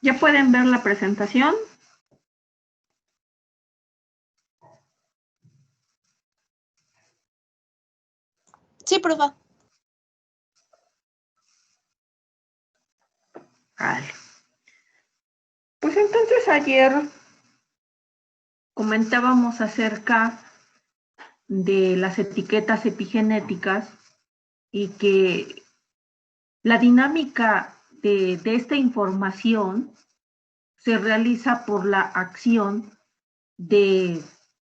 ¿Ya pueden ver la presentación? Sí, profa. Vale. Pues entonces ayer comentábamos acerca de las etiquetas epigenéticas y que la dinámica de esta información se realiza por la acción de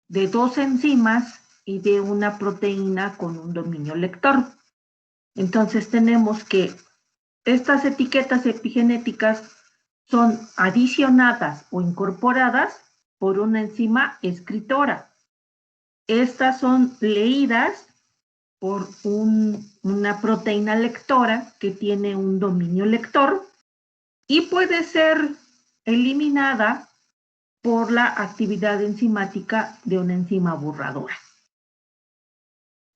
dos enzimas y de una proteína con un dominio lector. Entonces tenemos que estas etiquetas epigenéticas son adicionadas o incorporadas por una enzima escritora. Estas son leídas por una proteína lectora que tiene un dominio lector y puede ser eliminada por la actividad enzimática de una enzima borradora.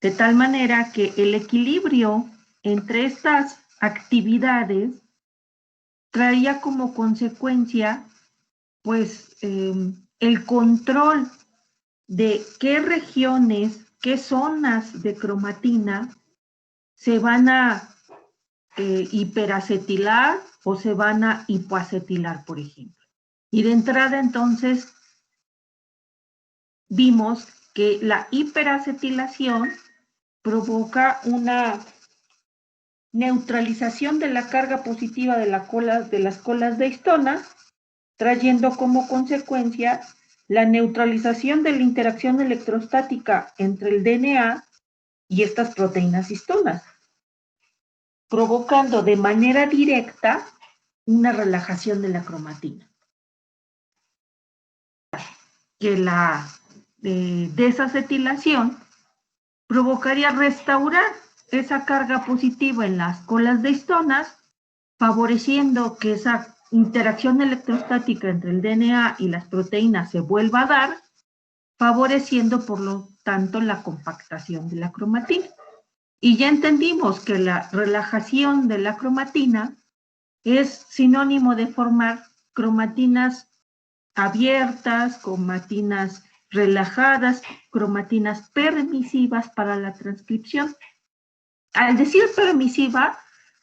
De tal manera que el equilibrio entre estas actividades traía como consecuencia, pues, el control de qué regiones, qué zonas de cromatina se van a hiperacetilar o se van a hipoacetilar, por ejemplo. Y de entrada, entonces, vimos que la hiperacetilación provoca una neutralización de la carga positiva de las colas de histonas, trayendo como consecuencia la neutralización de la interacción electrostática entre el DNA y estas proteínas histonas, provocando de manera directa una relajación de la cromatina. Que la desacetilación provocaría restaurar esa carga positiva en las colas de histonas, favoreciendo que esa interacción electrostática entre el DNA y las proteínas se vuelva a dar, favoreciendo por lo tanto la compactación de la cromatina. Y ya entendimos que la relajación de la cromatina es sinónimo de formar cromatinas abiertas, cromatinas relajadas, cromatinas permisivas para la transcripción. Al decir permisiva,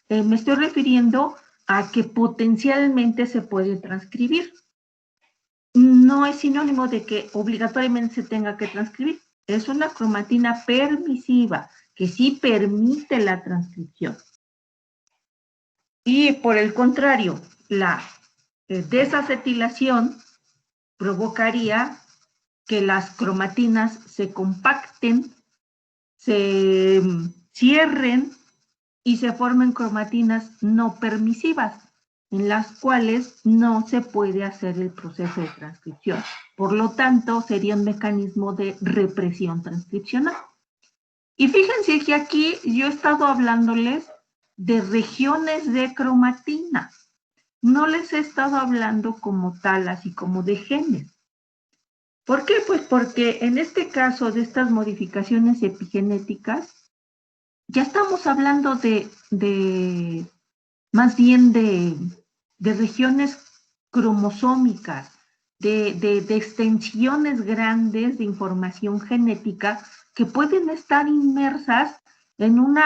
me estoy refiriendo a que potencialmente se puede transcribir. No es sinónimo de que obligatoriamente se tenga que transcribir. Es una cromatina permisiva, que sí permite la transcripción. Y por el contrario, la desacetilación provocaría que las cromatinas se compacten, se cierren y se formen cromatinas no permisivas, en las cuales no se puede hacer el proceso de transcripción. Por lo tanto, sería un mecanismo de represión transcripcional. Y fíjense que aquí yo he estado hablándoles de regiones de cromatina. No les he estado hablando como tal, así como de genes. ¿Por qué? Pues porque en este caso de estas modificaciones epigenéticas, ya estamos hablando más bien de regiones cromosómicas, de extensiones grandes de información genética que pueden estar inmersas en un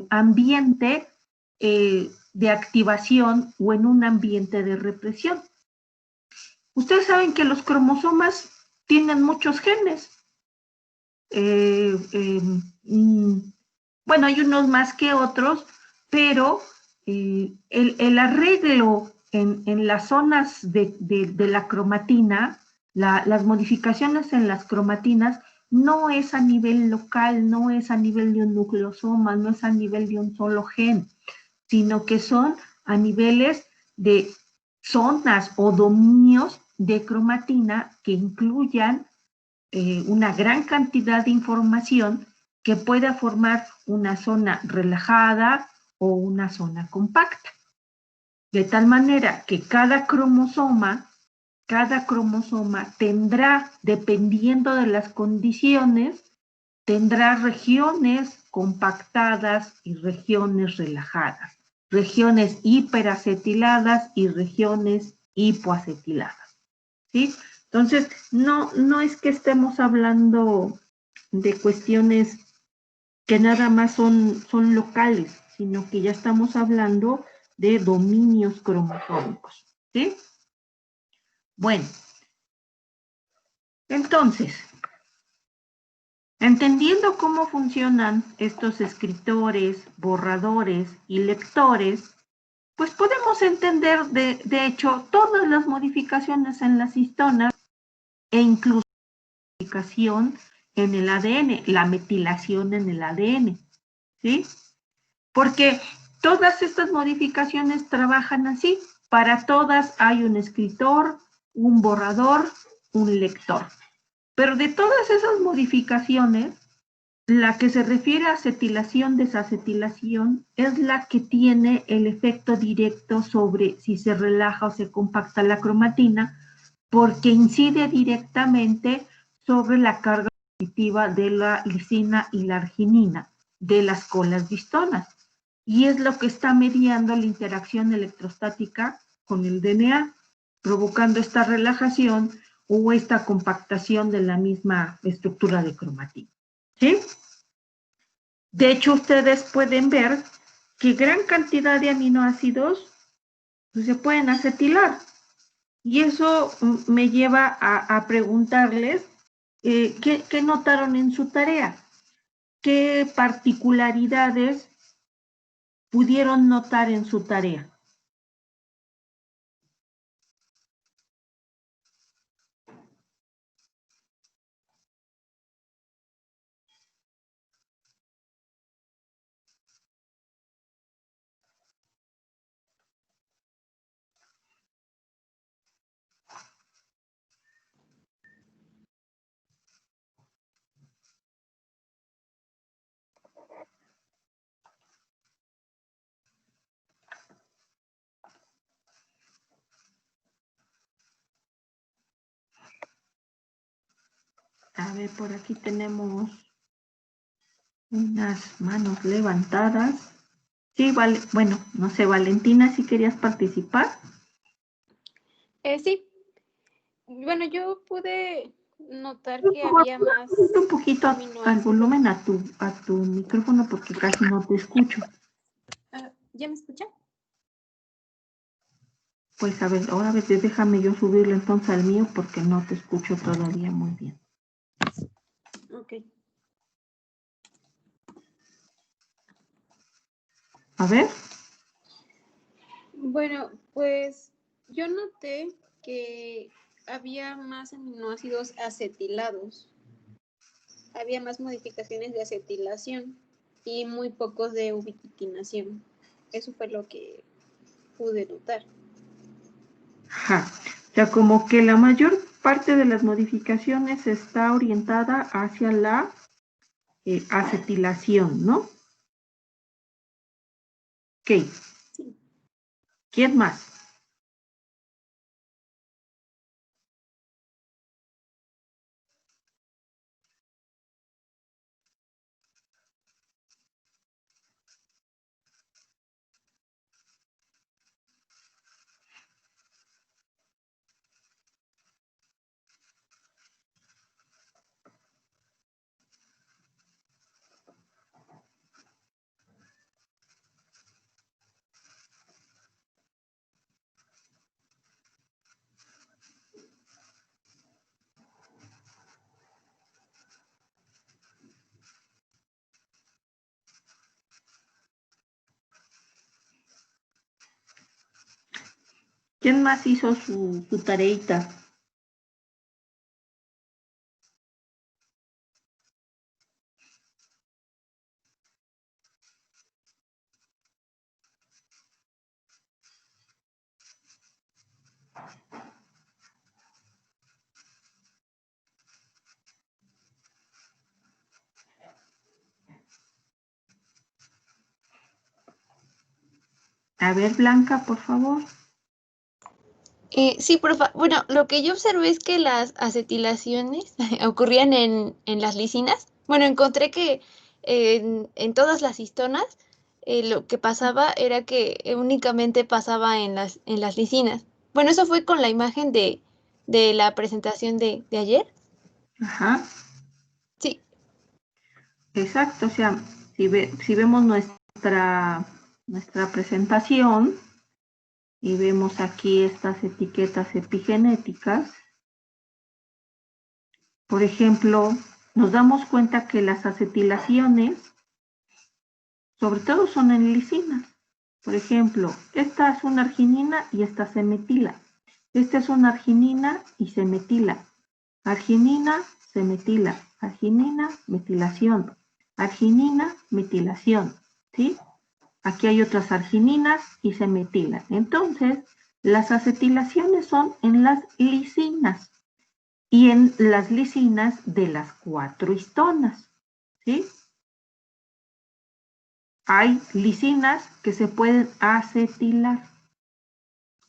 ambiente de activación o en un ambiente de represión. Ustedes saben que los cromosomas tienen muchos genes. Bueno, hay unos más que otros, pero el arreglo en las zonas de la cromatina, las modificaciones en las cromatinas, no es a nivel local, no es a nivel de un nucleosoma, no es a nivel de un solo gen, sino que son a niveles de zonas o dominios de cromatina que incluyan una gran cantidad de información que pueda formar una zona relajada o una zona compacta. De tal manera que cada cromosoma tendrá, dependiendo de las condiciones, tendrá regiones compactadas y regiones relajadas. regiones hiperacetiladas y regiones hipoacetiladas, ¿sí? Entonces, no es que estemos hablando de cuestiones que nada más son locales, sino que ya estamos hablando de dominios cromosómicos, ¿sí? Bueno, entonces, entendiendo cómo funcionan estos escritores, borradores y lectores, pues podemos entender, de hecho, todas las modificaciones en las histonas e incluso la modificación en el ADN, la metilación en el ADN, ¿sí? Porque todas estas modificaciones trabajan así. Para todas hay un escritor, un borrador, un lector. Pero de todas esas modificaciones, la que se refiere a acetilación, desacetilación, es la que tiene el efecto directo sobre si se relaja o se compacta la cromatina, porque incide directamente sobre la carga positiva de la lisina y la arginina de las colas distonas. Y es lo que está mediando la interacción electrostática con el DNA, provocando esta relajación o esta compactación de la misma estructura de cromatina. ¿Sí? De hecho, ustedes pueden ver que gran cantidad de aminoácidos pues, se pueden acetilar. Y eso me lleva a preguntarles ¿qué notaron en su tarea? ¿Qué particularidades pudieron notar en su tarea? A ver, por aquí tenemos unas manos levantadas. Sí, vale. Bueno, no sé, Valentina, si querías participar. Sí. Bueno, yo pude notar Por que favor, había más un poquito al aminoácidos. volumen a tu micrófono porque casi no te escucho. ¿Ya me escucha? Pues a ver, ahora déjame yo subirle entonces al mío porque no te escucho todavía muy bien. Ok. A ver. Bueno, pues yo noté que había más aminoácidos acetilados. Había más modificaciones de acetilación y muy pocos de ubiquitinación. Eso fue lo que pude notar. Ajá. O sea, como que la mayor parte de las modificaciones está orientada hacia la acetilación, ¿no? Ok. Sí. ¿Quién más? ¿Quién más hizo su tareita? A ver, Blanca, por favor. Sí, profa. Bueno, lo que yo observé es que las acetilaciones ocurrían en las lisinas. Bueno, encontré que en todas las histonas lo que pasaba era que únicamente pasaba en las lisinas. Bueno, eso fue con la imagen de la presentación de ayer. Ajá, Sí, exacto. O sea, si vemos nuestra presentación y vemos aquí estas etiquetas epigenéticas, por ejemplo, nos damos cuenta que las acetilaciones, sobre todo son en lisinas. Por ejemplo, esta es una arginina y esta se metila. Esta es una arginina y se metila. Arginina, se metila. Arginina, metilación. Arginina, metilación. ¿Sí? Aquí hay otras argininas y se metilan. Entonces, las acetilaciones son en las lisinas y en las lisinas de las 4 histonas. ¿Sí? Hay lisinas que se pueden acetilar.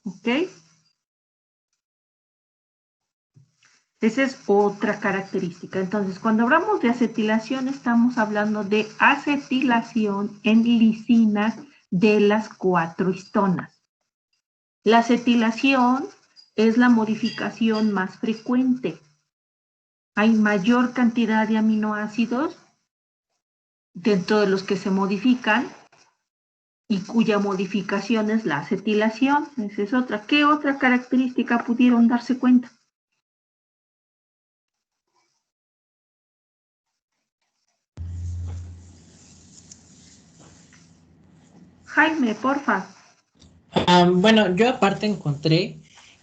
¿Ok? Esa es otra característica. Entonces, cuando hablamos de acetilación, estamos hablando de acetilación en lisinas de las 4 histonas. La acetilación es la modificación más frecuente. Hay mayor cantidad de aminoácidos dentro de los que se modifican y cuya modificación es la acetilación. Esa es otra. ¿Qué otra característica pudieron darse cuenta? Jaime, porfa. Bueno, yo aparte encontré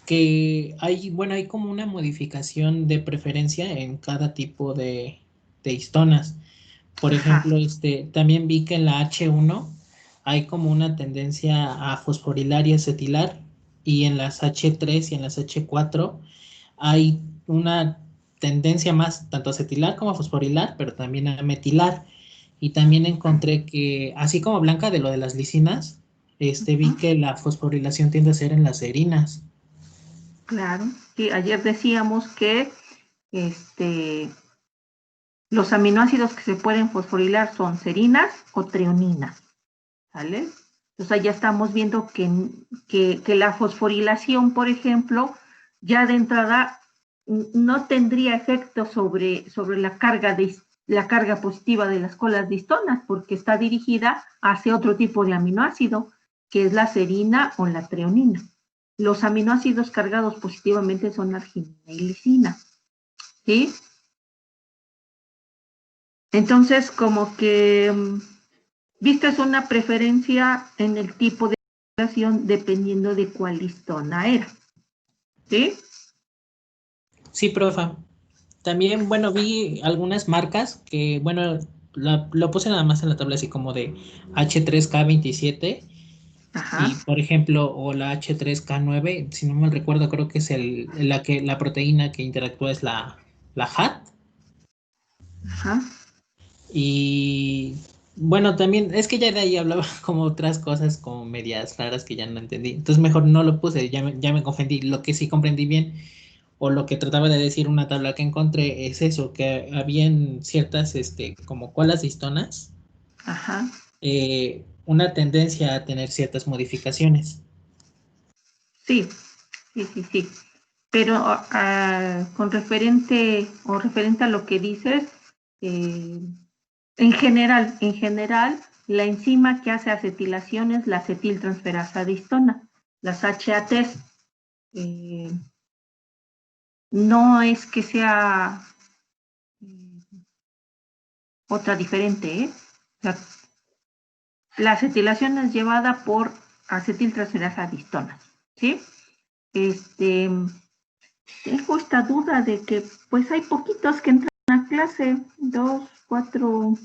que hay, bueno, hay como una modificación de preferencia en cada tipo de histonas. Por Ajá. ejemplo, también vi que en la H1 hay como una tendencia a fosforilar y acetilar, y en las H3 y en las H4 hay una tendencia más tanto a acetilar como a fosforilar, pero también a metilar. Y también encontré que, así como Blanca de lo de las lisinas, vi que la fosforilación tiende a ser en las serinas. Claro. Y ayer decíamos que este, los aminoácidos que se pueden fosforilar son serinas o treoninas. ¿Sale? Entonces ya estamos viendo que la fosforilación, por ejemplo, ya de entrada no tendría efecto sobre la carga positiva de las colas de histonas, porque está dirigida hacia otro tipo de aminoácido, que es la serina o la treonina. Los aminoácidos cargados positivamente son arginina y lisina. ¿Sí? Entonces, como que viste es una preferencia en el tipo de relación dependiendo de cuál histona era. ¿Sí? Sí, profa. También, bueno, vi algunas marcas que, bueno, lo puse nada más en la tabla así como de H3K27 Ajá, y, por ejemplo, o la H3K9, si no mal recuerdo, creo que es la proteína que interactúa es la HAT. ajá. Y bueno, también es que ya de ahí hablaba como otras cosas como medias raras que ya no entendí. Entonces mejor no lo puse, ya me confundí. Lo que sí comprendí bien o lo que trataba de decir una tabla que encontré es eso, que habían ciertas como colas de histonas, Ajá. una tendencia a tener ciertas modificaciones. Sí, sí, sí, sí. Pero con referente a lo que dices, eh, en general, la enzima que hace acetilación es la acetiltransferasa de histona, las HATs. Eh, no es que sea otra diferente, ¿eh? O sea, la acetilación es llevada por acetiltransferasa de histonas, ¿sí? Este, tengo esta duda de que pues hay poquitos que entran a clase, 2, 4,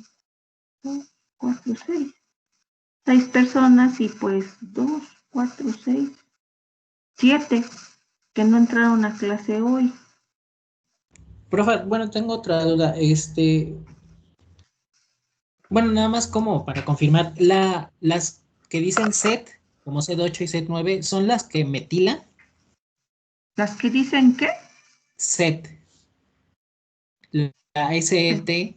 6 personas y pues 2, 4, 6, 7 que no entraron a clase hoy. Profe, bueno, tengo otra duda. Bueno, nada más como para confirmar, las que dicen set, como Z8 y Z9, ¿son las que metilan? Las que dicen que Set, la SET,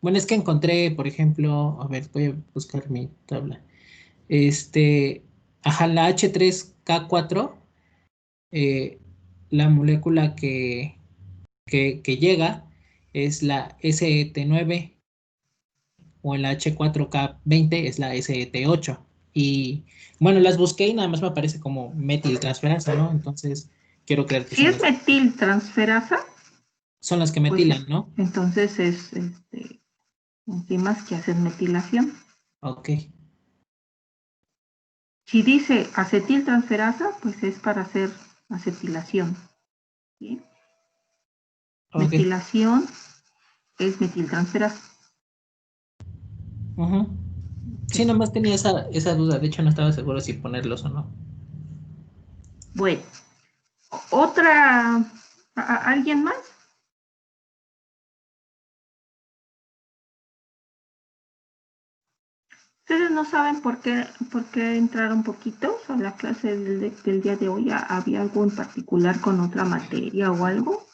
Bueno, es que encontré, por ejemplo, a ver, voy a buscar mi tabla. Ajá, la H3K4, eh, la molécula que llega es la SET9 o en la H4K20 es la SET8. Y bueno, las busqué y nada más me aparece como metiltransferasa, ¿no? Entonces, quiero creer que Si es metiltransferasa, son las que pues metilan, ¿no? entonces es enzimas que hacen metilación. Ok. Si dice acetiltransferasa, pues es para hacer acetilación. ¿Sí? Ok. Metilación es metiltransferasa. Ujú. Sí, ¿Sí? nomás tenía esa duda. De hecho, no estaba seguro si ponerlos o no. Bueno, otra, ¿alguien más? Ustedes no saben por qué entraron poquitos a la clase del día de hoy. ¿Había algo en particular con otra materia o algo?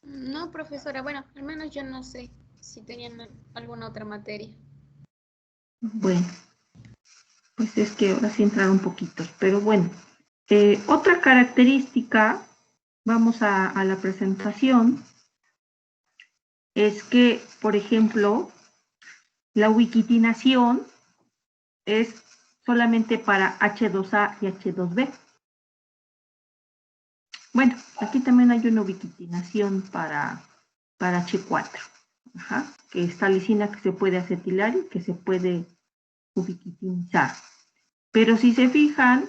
No, profesora, bueno, al menos yo no sé si tenían alguna otra materia. Bueno, pues es que ahora sí entraron poquitos, pero bueno. Otra característica, vamos a la presentación, es que, por ejemplo, la ubiquitinación es solamente para H2A y H2B. Bueno, aquí también hay una ubiquitinación para H4, ajá, que es lisina que se puede acetilar y que se puede ubiquitinizar. Pero si se fijan,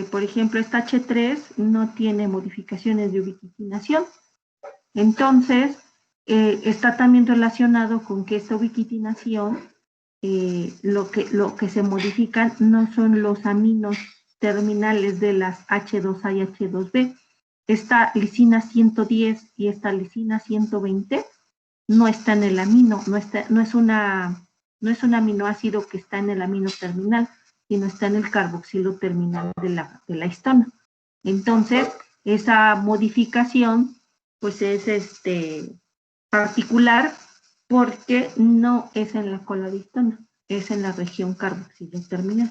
por ejemplo, esta H3 no tiene modificaciones de ubiquitinación. Entonces, está también relacionado con que esta ubiquitinación, lo que se modifican no son los aminos terminales de las H2A y H2B. Esta lisina 110 y esta lisina 120 no está en el amino, no es un aminoácido que está en el amino terminal, sino está en el carboxilo terminal de la histona. Entonces, esa modificación, pues es particular porque no es en la cola de histona, es en la región carboxilo terminal.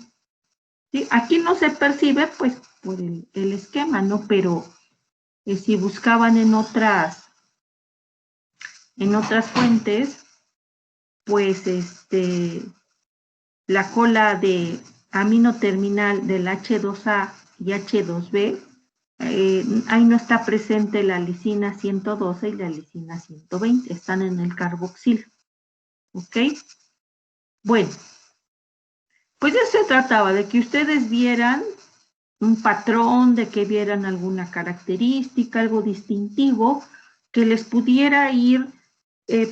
¿Sí? Aquí no se percibe, pues, por el esquema, ¿no? Pero si buscaban en otras fuentes, pues la cola de amino terminal del H2A y H2B, ahí no está presente la lisina 112 y la lisina 120, están en el carboxilo. ¿Ok? Bueno, pues eso se trataba de que ustedes vieran un patrón, de que vieran alguna característica, algo distintivo, que les pudiera ir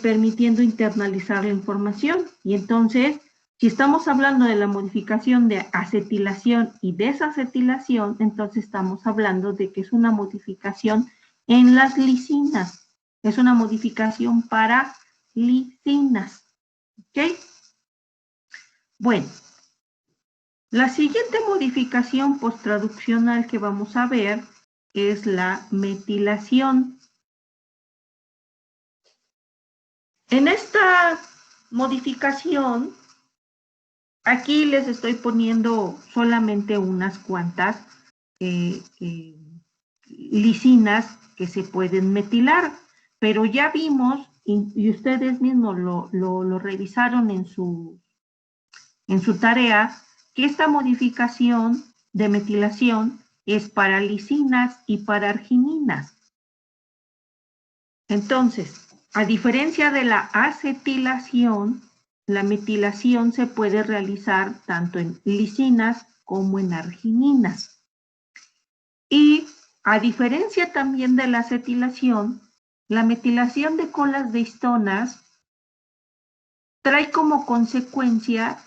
permitiendo internalizar la información. Y entonces, si estamos hablando de la modificación de acetilación y desacetilación, entonces estamos hablando de que es una modificación en las lisinas. Es una modificación para lisinas. ¿Ok? Bueno, la siguiente modificación posttraduccional que vamos a ver es la metilación. En esta modificación, aquí les estoy poniendo solamente unas cuantas lisinas que se pueden metilar, pero ya vimos, y ustedes mismos lo revisaron en su tarea, que esta modificación de metilación es para lisinas y para argininas. Entonces, a diferencia de la acetilación, la metilación se puede realizar tanto en lisinas como en argininas. Y a diferencia también de la acetilación, la metilación de colas de histonas trae como consecuencia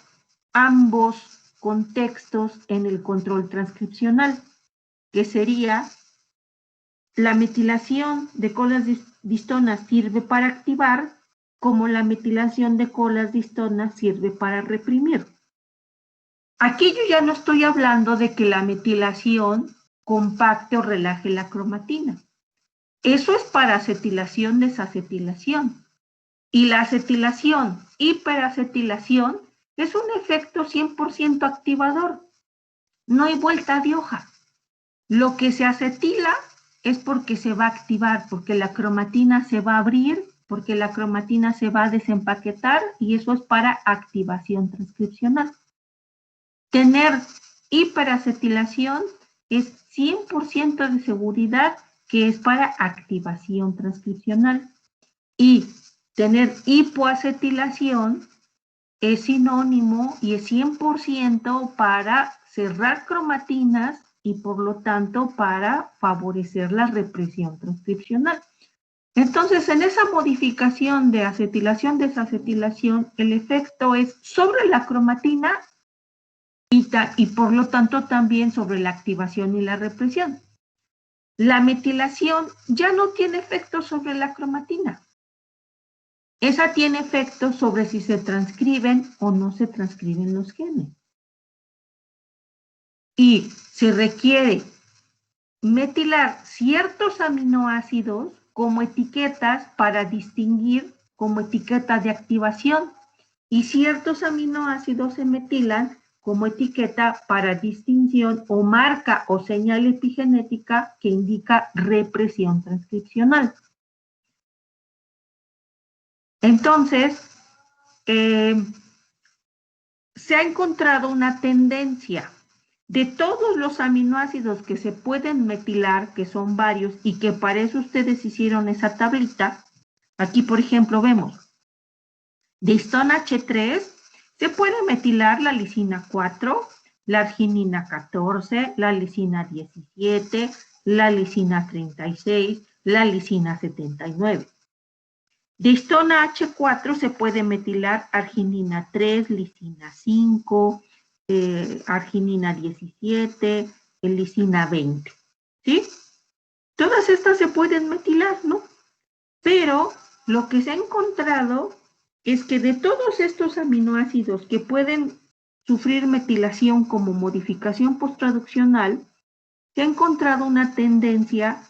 ambos contextos en el control transcripcional, que sería la metilación de colas de histonas sirve para activar, como la metilación de colas de histonas sirve para reprimir. Aquí yo ya no estoy hablando de que la metilación compacte o relaje la cromatina. Eso es para acetilación, desacetilación. Y la acetilación, hiperacetilación, es un efecto 100% activador. No hay vuelta de hoja. Lo que se acetila es porque se va a activar, porque la cromatina se va a abrir, porque la cromatina se va a desempaquetar y eso es para activación transcripcional. Tener hiperacetilación es 100% de seguridad que es para activación transcripcional. Y tener hipoacetilación es sinónimo y es 100% para cerrar cromatinas y por lo tanto para favorecer la represión transcripcional. Entonces, en esa modificación de acetilación, desacetilación, el efecto es sobre la cromatina y por lo tanto también sobre la activación y la represión. La metilación ya no tiene efecto sobre la cromatina. Esa tiene efecto sobre si se transcriben o no se transcriben los genes. Y se requiere metilar ciertos aminoácidos como etiquetas para distinguir como etiquetas de activación y ciertos aminoácidos se metilan como etiqueta para distinción o marca o señal epigenética que indica represión transcripcional. Entonces, se ha encontrado una tendencia de todos los aminoácidos que se pueden metilar, que son varios, y que para eso ustedes hicieron esa tablita. Aquí, por ejemplo, vemos, de histona H3, se puede metilar la lisina 4, la arginina 14, la lisina 17, la lisina 36, la lisina 79. De histona H4 se puede metilar arginina 3, lisina 5, arginina 17, lisina 20, ¿sí? Todas estas se pueden metilar, ¿no? Pero lo que se ha encontrado es que de todos estos aminoácidos que pueden sufrir metilación como modificación posttraduccional, se ha encontrado una tendencia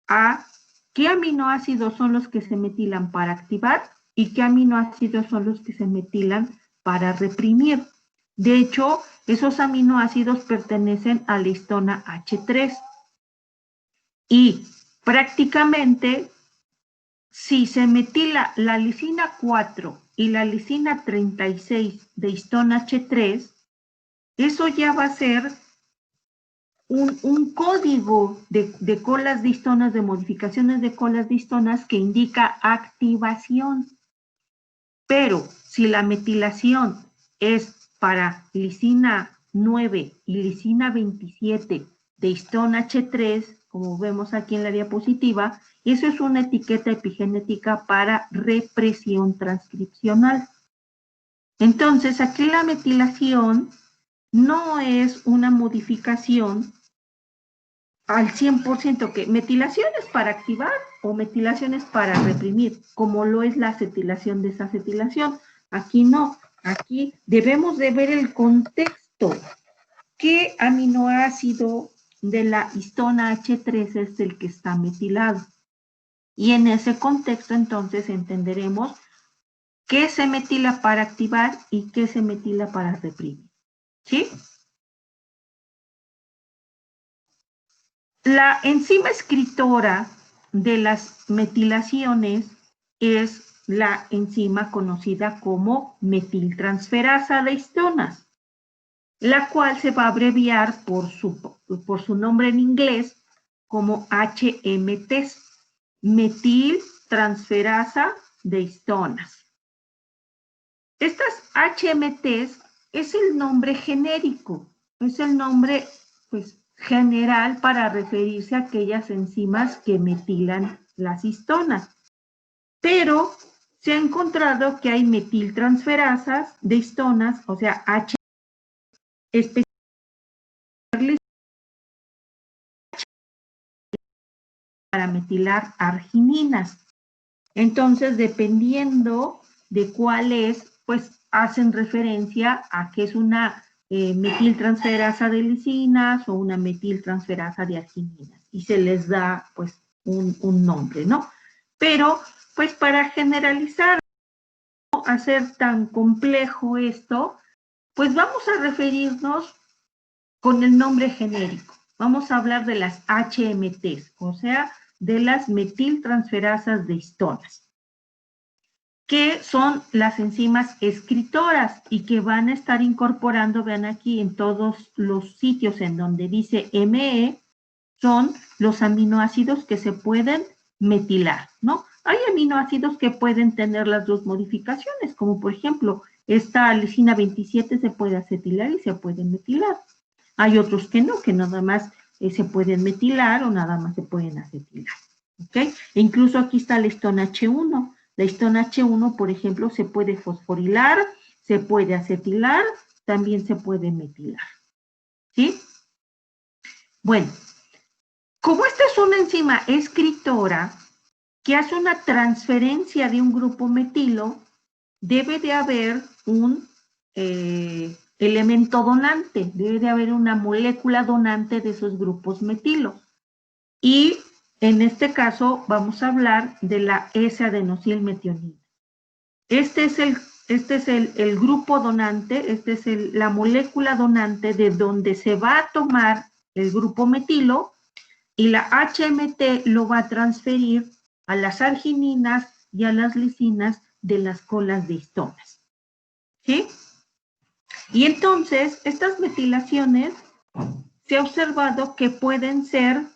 a qué aminoácidos son los que se metilan para activar y qué aminoácidos son los que se metilan para reprimir. De hecho, esos aminoácidos pertenecen a la histona H3. Y prácticamente, si se metila la lisina 4 y la lisina 36 de histona H3, eso ya va a ser un código de colas de histonas, de modificaciones de colas de histonas que indica activación. Pero si la metilación es para lisina 9 y lisina 27 de histona H3, como vemos aquí en la diapositiva, eso es una etiqueta epigenética para represión transcripcional. Entonces, aquí la metilación no es una modificación al 100%, que metilaciones para activar o metilaciones para reprimir, como lo es la acetilación, desacetilación. Aquí no, aquí debemos de ver el contexto. ¿Qué aminoácido de la histona H3 es el que está metilado? Y en ese contexto entonces entenderemos qué se metila para activar y qué se metila para reprimir. ¿Sí? La enzima escritora de las metilaciones es la enzima conocida como metiltransferasa de histonas, la cual se va a abreviar por su nombre en inglés como HMT, metiltransferasa de histonas. Estas HMTs es el nombre genérico, es el nombre, pues, general para referirse a aquellas enzimas que metilan las histonas. Pero se ha encontrado que hay metiltransferasas de histonas, o sea, H especiales para metilar argininas. Entonces, dependiendo de cuál es, pues hacen referencia a que es una metiltransferasa de lisinas o una metiltransferasa de argininas y se les da pues un nombre, ¿no? Pero pues para generalizar, no hacer tan complejo esto, pues vamos a referirnos con el nombre genérico. Vamos a hablar de las HMTs, o sea, de las metiltransferasas de histonas, que son las enzimas escritoras y que van a estar incorporando, vean aquí en todos los sitios en donde dice ME, son los aminoácidos que se pueden metilar, ¿no? Hay aminoácidos que pueden tener las dos modificaciones, como por ejemplo, esta lisina 27 se puede acetilar y se puede metilar. Hay otros que no, que nada más se pueden metilar o nada más se pueden acetilar, ¿ok? E incluso aquí está la histona H1. La histona H1, por ejemplo, se puede fosforilar, se puede acetilar, también se puede metilar, ¿sí? Bueno, como esta es una enzima escritora que hace una transferencia de un grupo metilo, debe de haber un elemento donante, debe de haber una molécula donante de esos grupos metilo. Y en este caso vamos a hablar de la S-adenosilmetionina. Este es el grupo donante, esta es la molécula donante de donde se va a tomar el grupo metilo y la HMT lo va a transferir a las argininas y a las lisinas de las colas de histonas. ¿Sí? Y entonces, estas metilaciones se ha observado que pueden ser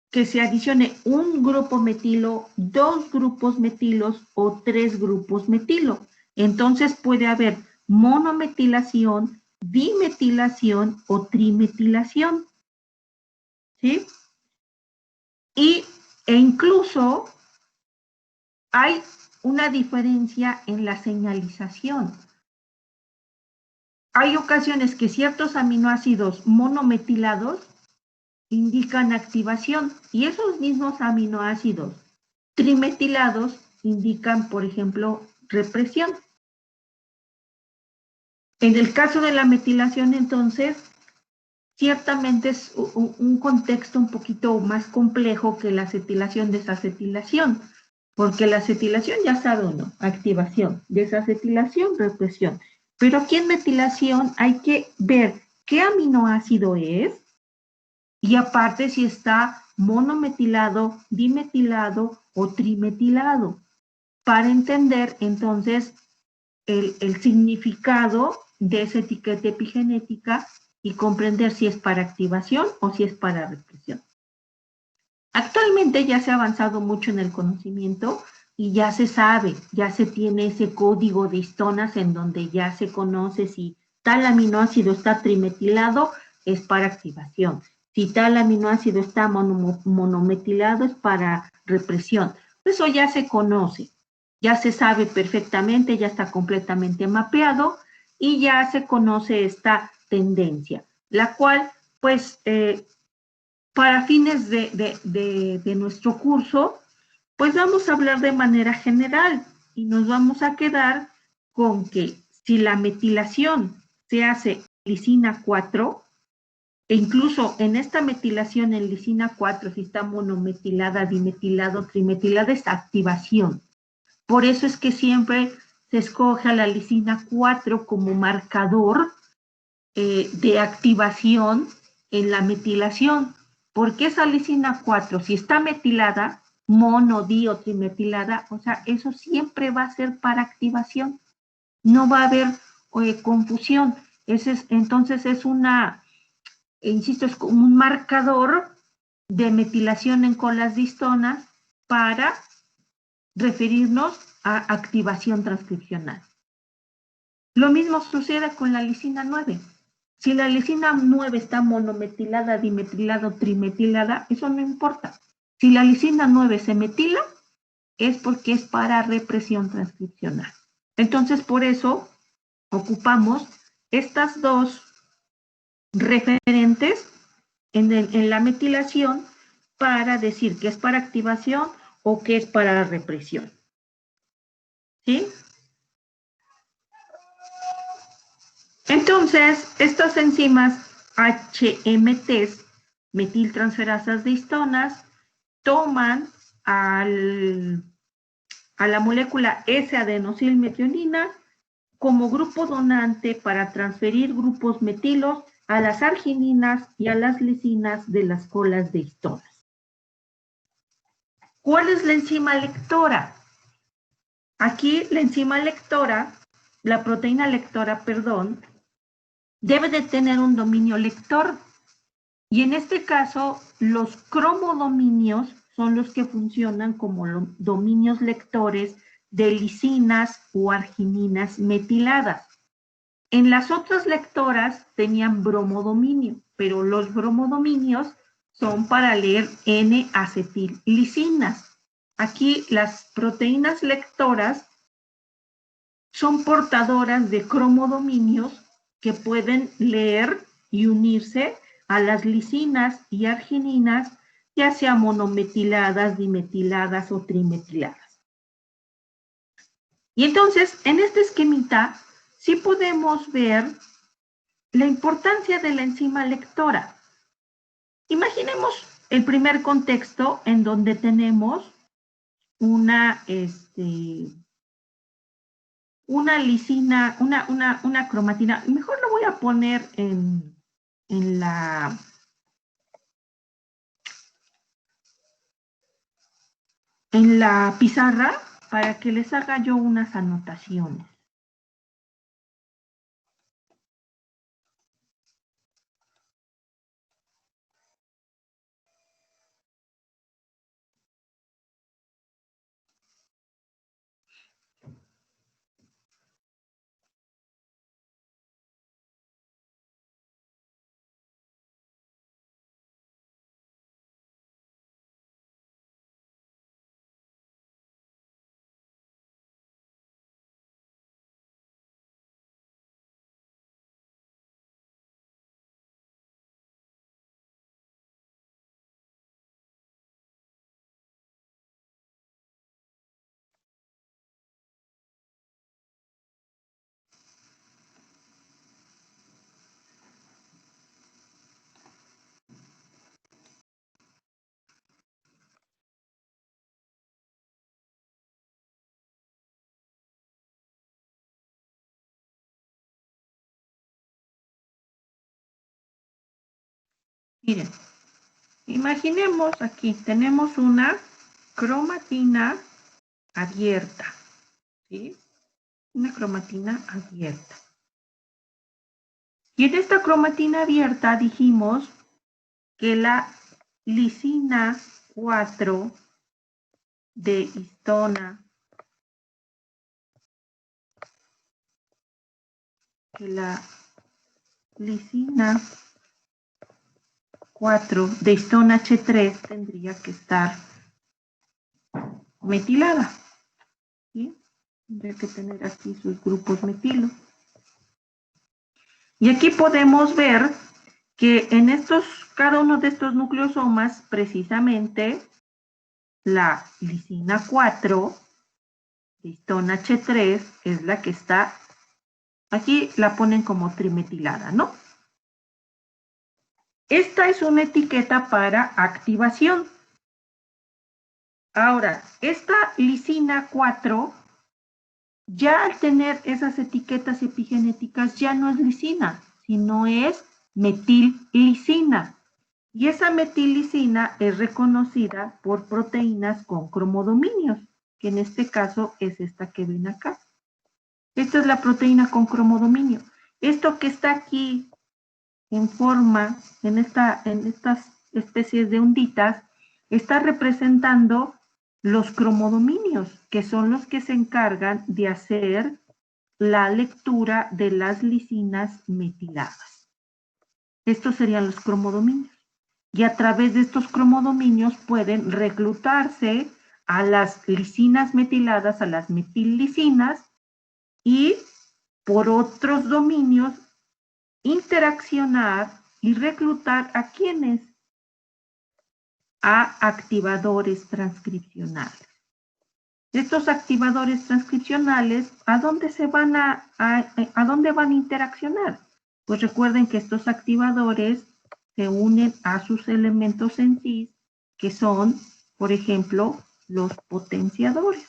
que se adicione un grupo metilo, dos grupos metilos o tres grupos metilo. Entonces puede haber monometilación, dimetilación o trimetilación. ¿Sí? E incluso hay una diferencia en la señalización. Hay ocasiones que ciertos aminoácidos monometilados indican activación y esos mismos aminoácidos trimetilados indican, por ejemplo, represión. En el caso de la metilación, entonces, ciertamente es un contexto un poquito más complejo que la acetilación-desacetilación, porque la acetilación ya sabe uno, activación, desacetilación, represión. Pero aquí en metilación hay que ver qué aminoácido es y aparte si está monometilado, dimetilado o trimetilado, para entender entonces el significado de esa etiqueta epigenética y comprender si es para activación o si es para represión. Actualmente ya se ha avanzado mucho en el conocimiento y ya se sabe, ya se tiene ese código de histonas en donde ya se conoce si tal aminoácido está trimetilado, es para activación. Si tal aminoácido está monometilado, es para represión. Eso ya se conoce, ya se sabe perfectamente, ya está completamente mapeado y ya se conoce esta tendencia, la cual, pues, para fines de nuestro curso, pues vamos a hablar de manera general y nos vamos a quedar con que si la metilación se hace en lisina 4, e incluso en esta metilación en lisina 4, si está monometilada, dimetilado, trimetilada, es activación. Por eso es que siempre se escoge a la lisina 4 como marcador de activación en la metilación. Porque esa lisina 4, si está metilada, mono, di o trimetilada, o sea, eso siempre va a ser para activación. No va a haber confusión. Entonces es una, insisto, es como un marcador de metilación en colas de histonas para referirnos a activación transcripcional. Lo mismo sucede con la lisina 9. Si la lisina 9 está monometilada, dimetilada o trimetilada, eso no importa. Si la lisina 9 se metila, es porque es para represión transcripcional. Entonces, por eso ocupamos estas dos referentes en la metilación para decir que es para activación o que es para represión. ¿Sí? Entonces, estas enzimas HMTs, metiltransferasas de histonas, toman a la molécula S-adenosilmetionina como grupo donante para transferir grupos metilos a las argininas y a las lisinas de las colas de histonas. ¿Cuál es la enzima lectora? Aquí la enzima lectora, la proteína lectora, perdón, debe de tener un dominio lector. Y en este caso, los cromodominios son los que funcionan como dominios lectores de lisinas o argininas metiladas. En las otras lectoras tenían bromodominio, pero los bromodominios son para leer N-acetil-lisinas. Aquí las proteínas lectoras son portadoras de cromodominios que pueden leer y unirse a las lisinas y argininas, ya sea monometiladas, dimetiladas o trimetiladas. Y entonces, en este esquemita, sí podemos ver la importancia de la enzima lectora. Imaginemos el primer contexto en donde tenemos una lisina, una cromatina. Mejor lo voy a poner en la pizarra para que les haga yo unas anotaciones. Miren, imaginemos aquí, tenemos una cromatina abierta, ¿sí? Una cromatina abierta. Y en esta cromatina abierta dijimos que la lisina 4 de histona, que la lisina 4 de histona H3 tendría que estar metilada, ¿sí? Tendría que tener aquí sus grupos metilo. Y aquí podemos ver que en cada uno de estos nucleosomas, precisamente, la lisina 4 de histona H3 es la que está, aquí la ponen como trimetilada, ¿no? Esta es una etiqueta para activación. Ahora, esta lisina 4, ya al tener esas etiquetas epigenéticas, ya no es lisina, sino es metillisina. Y esa metillisina es reconocida por proteínas con cromodominios, que en este caso es esta que ven acá. Esta es la proteína con cromodominio. Esto que está aquí en forma, en estas especies de onditas, está representando los cromodominios, que son los que se encargan de hacer la lectura de las lisinas metiladas. Estos serían los cromodominios. Y a través de estos cromodominios pueden reclutarse a las lisinas metiladas, a las metillisinas, y por otros dominios interaccionar y reclutar a quienes, a activadores transcripcionales. Estos activadores transcripcionales, ¿a dónde a dónde van a interaccionar? Pues recuerden que estos activadores se unen a sus elementos en sí, que son, por ejemplo, los potenciadores.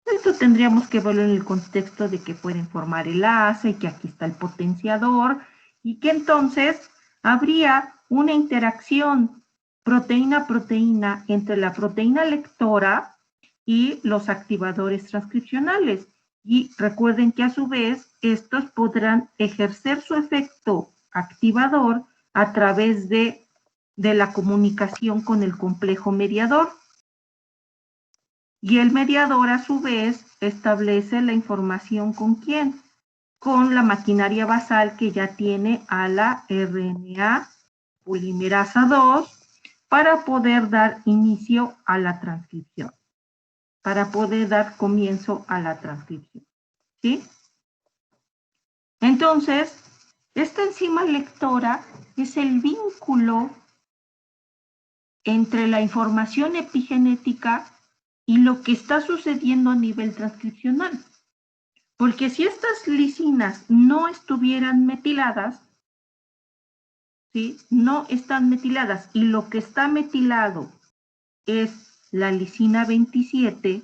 Esto tendríamos que verlo en el contexto de que pueden formar enlace y que aquí está el potenciador y que entonces habría una interacción proteína-proteína entre la proteína lectora y los activadores transcripcionales. Y recuerden que a su vez estos podrán ejercer su efecto activador a través de la comunicación con el complejo mediador. Y el mediador, a su vez, establece la información ¿con quién? Con la maquinaria basal que ya tiene a la RNA polimerasa 2 para poder dar inicio a la transcripción, para poder dar comienzo a la transcripción. ¿Sí? Entonces, esta enzima lectora es el vínculo entre la información epigenética y lo que está sucediendo a nivel transcripcional. Porque si estas lisinas no estuvieran metiladas, ¿sí? No están metiladas y lo que está metilado es la lisina 27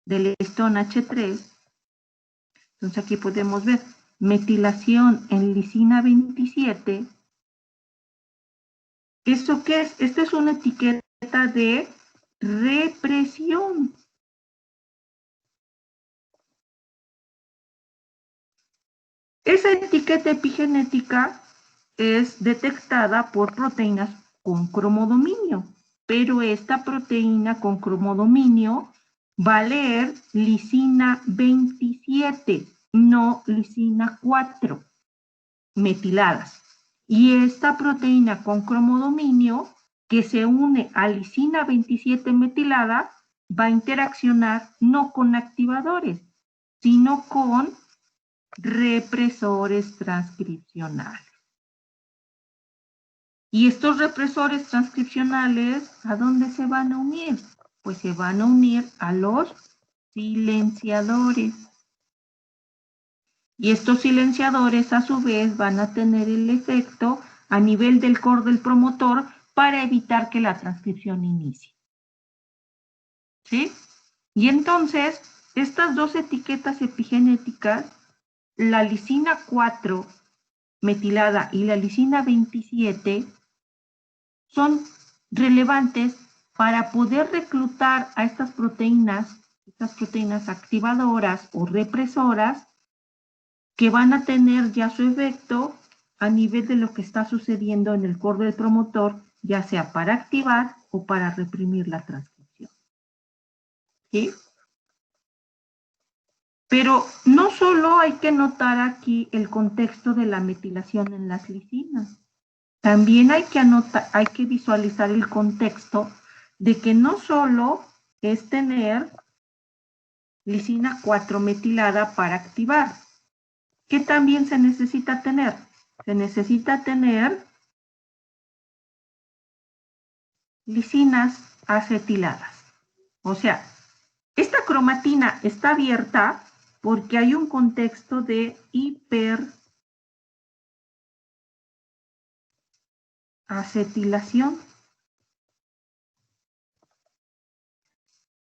del histón H3, entonces aquí podemos ver metilación en lisina 27. ¿Esto qué es? Esto es una etiqueta de represión. Esa etiqueta epigenética es detectada por proteínas con cromodominio, pero esta proteína con cromodominio va a leer lisina 27, no lisina 4 metiladas. Y esta proteína con cromodominio que se une a lisina 27 metilada va a interaccionar no con activadores, sino con represores transcripcionales. Y estos represores transcripcionales, ¿a dónde se van a unir? Pues se van a unir a los silenciadores. Y estos silenciadores, a su vez, van a tener el efecto a nivel del core del promotor para evitar que la transcripción inicie. ¿Sí? Y entonces, estas dos etiquetas epigenéticas, la lisina 4 metilada y la lisina 27, son relevantes para poder reclutar a estas proteínas activadoras o represoras que van a tener ya su efecto a nivel de lo que está sucediendo en el core del promotor, ya sea para activar o para reprimir la transcripción. ¿Sí? Pero no solo hay que notar aquí el contexto de la metilación en las lisinas, también hay que visualizar el contexto de que no solo es tener lisina 4 metilada para activar. ¿Qué también se necesita tener? Se necesita tener lisinas acetiladas. O sea, esta cromatina está abierta porque hay un contexto de hiperacetilación.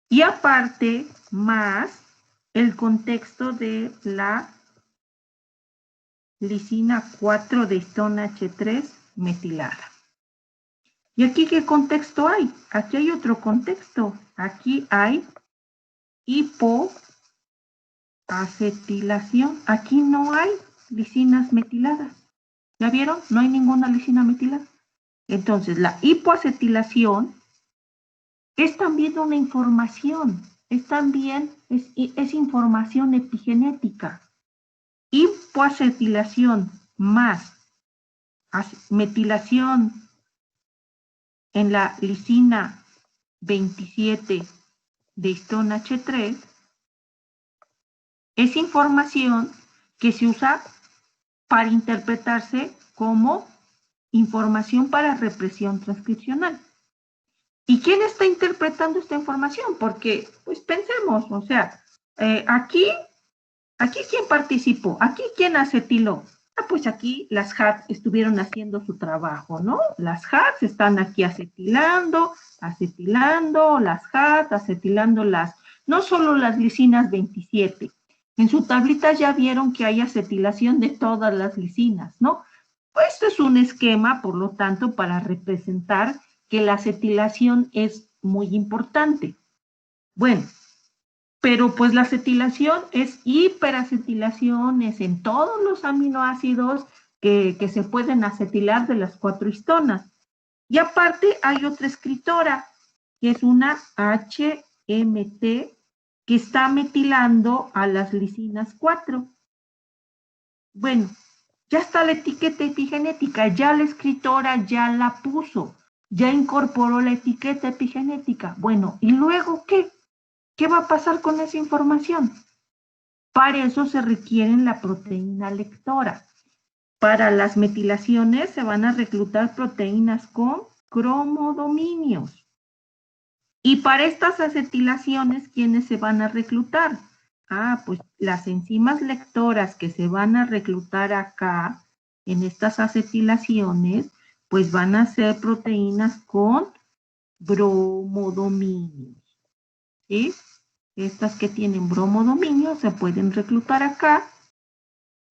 Y aparte, más el contexto de la lisina 4 de histón H3 metilada. ¿Y aquí qué contexto hay? Aquí hay otro contexto. Aquí hay hipoacetilación. Aquí no hay lisinas metiladas. ¿Ya vieron? No hay ninguna lisina metilada. Entonces, la hipoacetilación es también una información. Es información epigenética. Hipoacetilación más metilación en la lisina 27 de histón H3 es información que se usa para interpretarse como información para represión transcripcional. ¿Y quién está interpretando esta información? Porque, pues pensemos, o sea, aquí ¿quién participó? ¿Aquí quién acetiló? Ah, pues aquí las HAT estuvieron haciendo su trabajo, ¿no? Las HAT están aquí acetilando, las HAT, acetilando no solo las lisinas 27. En su tablita ya vieron que hay acetilación de todas las lisinas, ¿no? Pues esto es un esquema, por lo tanto, para representar que la acetilación es muy importante. Bueno, pero pues la acetilación es hiperacetilación, es en todos los aminoácidos que se pueden acetilar de las 4 histonas. Y aparte hay otra escritora, que es una HMT, que está metilando a las lisinas 4. Bueno, ya está la etiqueta epigenética, ya la escritora ya la puso, ya incorporó la etiqueta epigenética. Bueno, ¿y luego qué? ¿Qué va a pasar con esa información? Para eso se requiere la proteína lectora. Para las metilaciones se van a reclutar proteínas con cromodominios. Y para estas acetilaciones, ¿quiénes se van a reclutar? Ah, pues las enzimas lectoras que se van a reclutar acá, en estas acetilaciones, pues van a ser proteínas con bromodominios. ¿Sí? Estas que tienen bromodominio se pueden reclutar acá.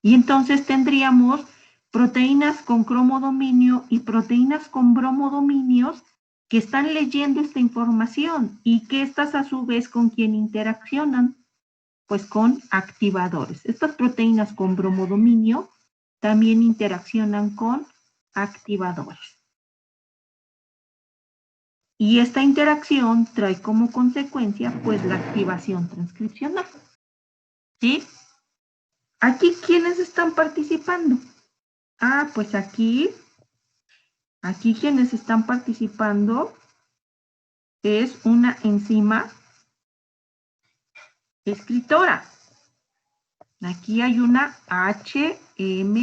Y entonces tendríamos proteínas con cromodominio y proteínas con bromodominios que están leyendo esta información y que estas a su vez con quién interaccionan, pues con activadores. Estas proteínas con bromodominio también interaccionan con activadores. Y esta interacción trae como consecuencia pues la activación transcripcional. ¿Sí? ¿Aquí quiénes están participando? Ah, pues aquí quienes están participando es una enzima escritora. Aquí hay una HMT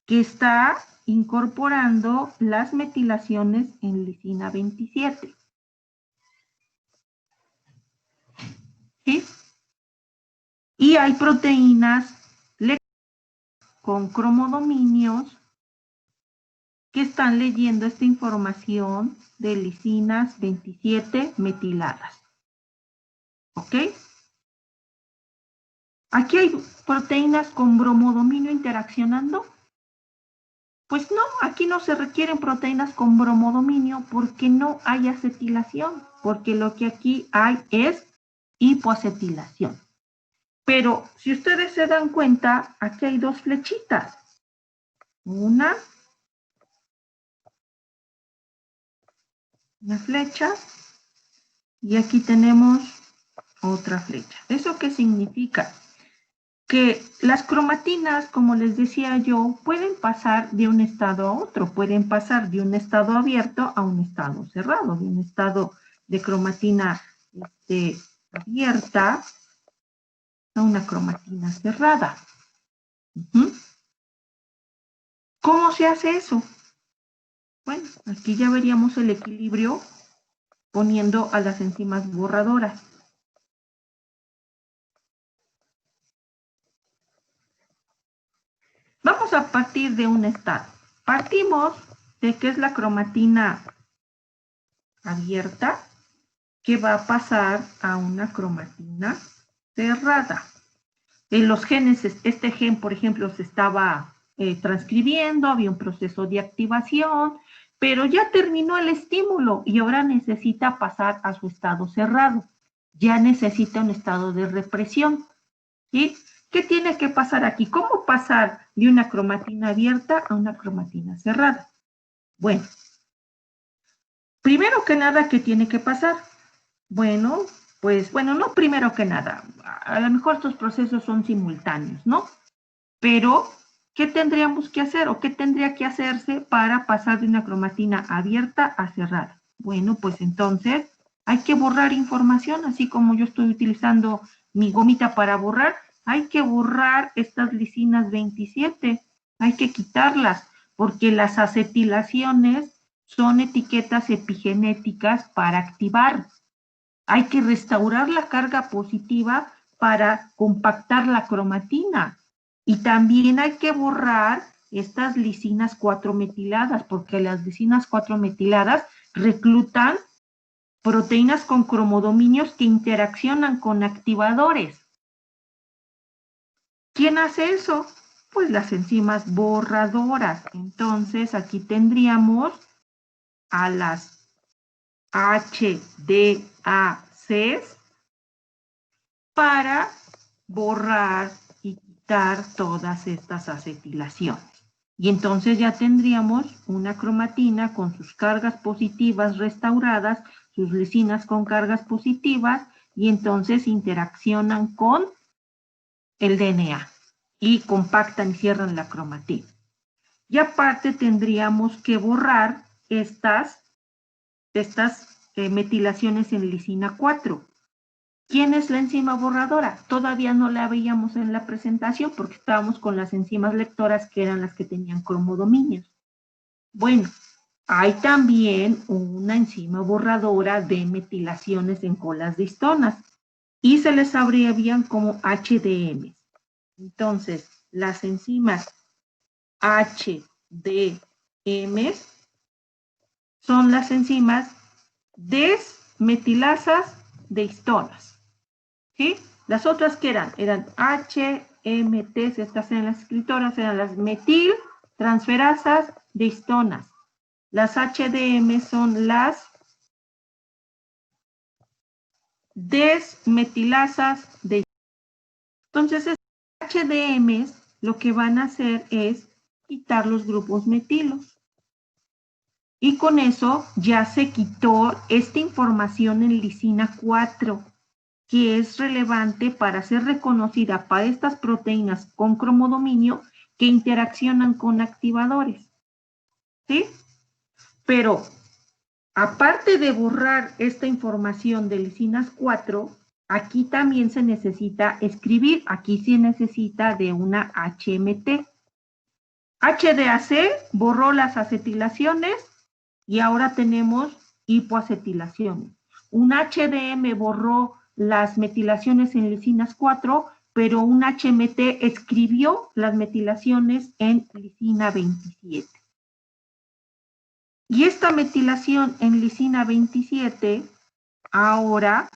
que está incorporando las metilaciones en lisina 27. ¿Sí? Y hay proteínas con cromodominios que están leyendo esta información de lisinas 27 metiladas. ¿Ok? ¿Aquí hay proteínas con bromodominio interaccionando? Pues no, aquí no se requieren proteínas con bromodominio porque no hay acetilación, porque lo que aquí hay es hipoacetilación. Pero si ustedes se dan cuenta, aquí hay 2 flechitas. Una flecha y aquí tenemos otra flecha. ¿Eso qué significa? Que las cromatinas, como les decía yo, pueden pasar de un estado a otro, pueden pasar de un estado abierto a un estado cerrado, de un estado de cromatina abierta a una cromatina cerrada. ¿Cómo se hace eso? Bueno, aquí ya veríamos el equilibrio poniendo a las enzimas borradoras. Vamos a partir de un estado. Partimos de que es la cromatina abierta que va a pasar a una cromatina cerrada. En los genes, este gen, por ejemplo, se estaba transcribiendo, había un proceso de activación, pero ya terminó el estímulo y ahora necesita pasar a su estado cerrado. Ya necesita un estado de represión. ¿Sí? ¿Qué tiene que pasar aquí? ¿Cómo pasar de una cromatina abierta a una cromatina cerrada? Bueno, primero que nada, ¿qué tiene que pasar? Bueno, pues, no primero que nada. A lo mejor estos procesos son simultáneos, ¿no? Pero, ¿qué tendríamos que hacer o qué tendría que hacerse para pasar de una cromatina abierta a cerrada? Bueno, pues entonces hay que borrar información, así como yo estoy utilizando mi gomita para borrar, hay que borrar estas lisinas 27, hay que quitarlas, porque las acetilaciones son etiquetas epigenéticas para activar. Hay que restaurar la carga positiva para compactar la cromatina. Y también hay que borrar estas lisinas 4-metiladas, porque las lisinas 4-metiladas reclutan proteínas con cromodominios que interaccionan con activadores. ¿Quién hace eso? Pues las enzimas borradoras. Entonces aquí tendríamos a las HDACs para borrar y quitar todas estas acetilaciones. Y entonces ya tendríamos una cromatina con sus cargas positivas restauradas, sus lisinas con cargas positivas, y entonces interaccionan con el DNA y compactan y cierran la cromatina. Y aparte tendríamos que borrar estas metilaciones en lisina 4. ¿Quién es la enzima borradora? Todavía no la veíamos en la presentación porque estábamos con las enzimas lectoras que eran las que tenían cromodominios. Bueno, hay también una enzima borradora de metilaciones en colas de histonas y se les abrevian como HDM. Entonces, las enzimas HDM son las enzimas desmetilasas de histonas. ¿Sí? Las otras que eran HMTs, estas eran las escritoras, eran las metiltransferasas de histonas. Las HDM son las desmetilasas de histonas. Entonces, estas HDMs lo que van a hacer es quitar los grupos metilos. Y con eso ya se quitó esta información en lisina 4, que es relevante para ser reconocida para estas proteínas con cromodominio que interaccionan con activadores. ¿Sí? Pero, aparte de borrar esta información de lisinas 4, aquí también se necesita escribir, aquí se necesita de una HMT. HDAC borró las acetilaciones y ahora tenemos hipoacetilaciones. Un HDM borró las metilaciones en lisinas 4, pero un HMT escribió las metilaciones en lisina 27. Y esta metilación en lisina 27 ahora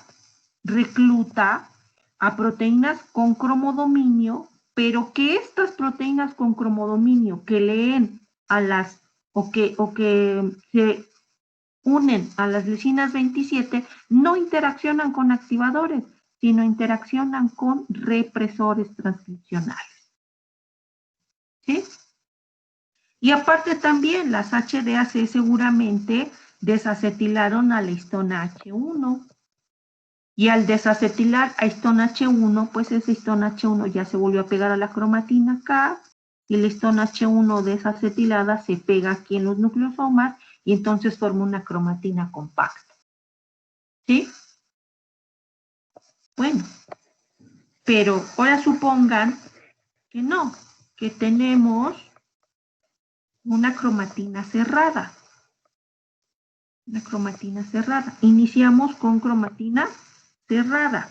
recluta a proteínas con cromodominio, pero que estas proteínas con cromodominio que leen a las o que se unen a las lisinas 27 no interaccionan con activadores, sino interaccionan con represores transcripcionales. ¿Sí? Y aparte también las HDAC seguramente desacetilaron a la histona H1. Y al desacetilar a histona H1, pues esa histona H1 ya se volvió a pegar a la cromatina K, y la histona H1 desacetilada se pega aquí en los nucleosomas, y entonces forma una cromatina compacta. ¿Sí? Bueno, pero ahora supongan que no, que tenemos una cromatina cerrada. Una cromatina cerrada. Iniciamos con cromatina cerrada,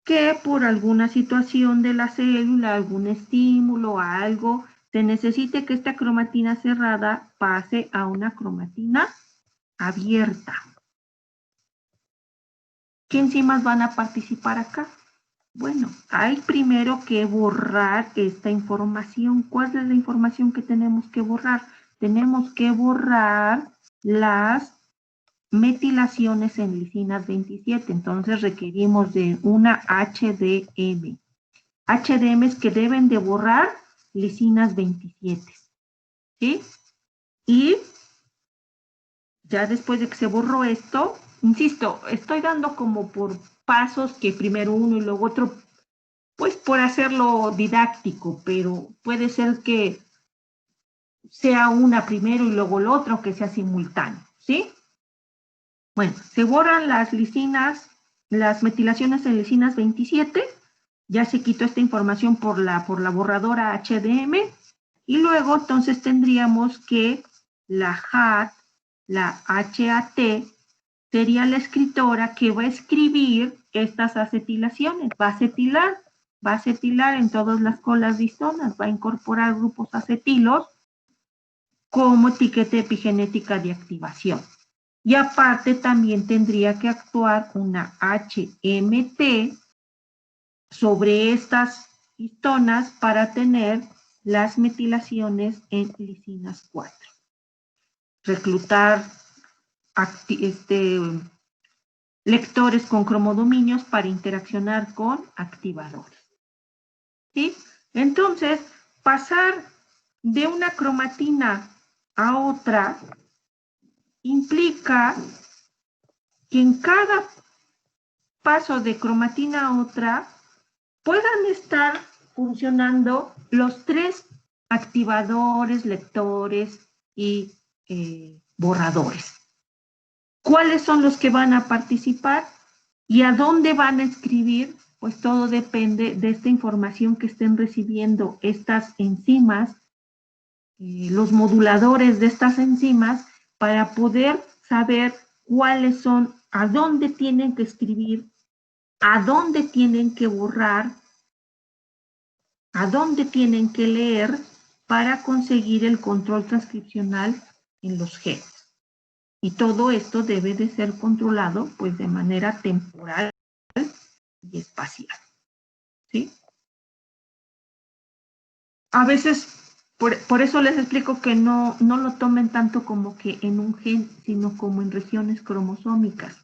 que por alguna situación de la célula, algún estímulo, algo, se necesite que esta cromatina cerrada pase a una cromatina abierta. ¿Qué enzimas van a participar acá? Bueno, hay primero que borrar esta información. ¿Cuál es la información que tenemos que borrar? Tenemos que borrar las metilaciones en lisinas 27. Entonces requerimos de una HDM. HDMs que deben de borrar lisinas 27. ¿Sí? Y ya después de que se borró esto, insisto, estoy dando como por pasos que primero uno y luego otro, pues por hacerlo didáctico, pero puede ser que sea una primero y luego el otro, que sea simultáneo, ¿sí? Bueno, se borran las lisinas, las metilaciones en lisinas 27, ya se quitó esta información por la borradora HDM, y luego entonces tendríamos que la HAT, la HAT, sería la escritora que va a escribir estas acetilaciones, va a acetilar en todas las colas de histonas, va a incorporar grupos acetilos como etiqueta epigenética de activación. Y aparte también tendría que actuar una HMT sobre estas histonas para tener las metilaciones en lisinas 4. Reclutar lectores con cromodominios para interaccionar con activadores. ¿Sí? Entonces, pasar de una cromatina a otra implica que en cada paso de cromatina a otra puedan estar funcionando los 3 activadores, lectores y borradores. ¿Cuáles son los que van a participar y a dónde van a escribir? Pues todo depende de esta información que estén recibiendo estas enzimas, los moduladores de estas enzimas, para poder saber cuáles son, a dónde tienen que escribir, a dónde tienen que borrar, a dónde tienen que leer para conseguir el control transcripcional en los genes. Y todo esto debe de ser controlado pues de manera temporal y espacial. ¿Sí? A veces, por eso les explico que no lo tomen tanto como que en un gen, sino como en regiones cromosómicas,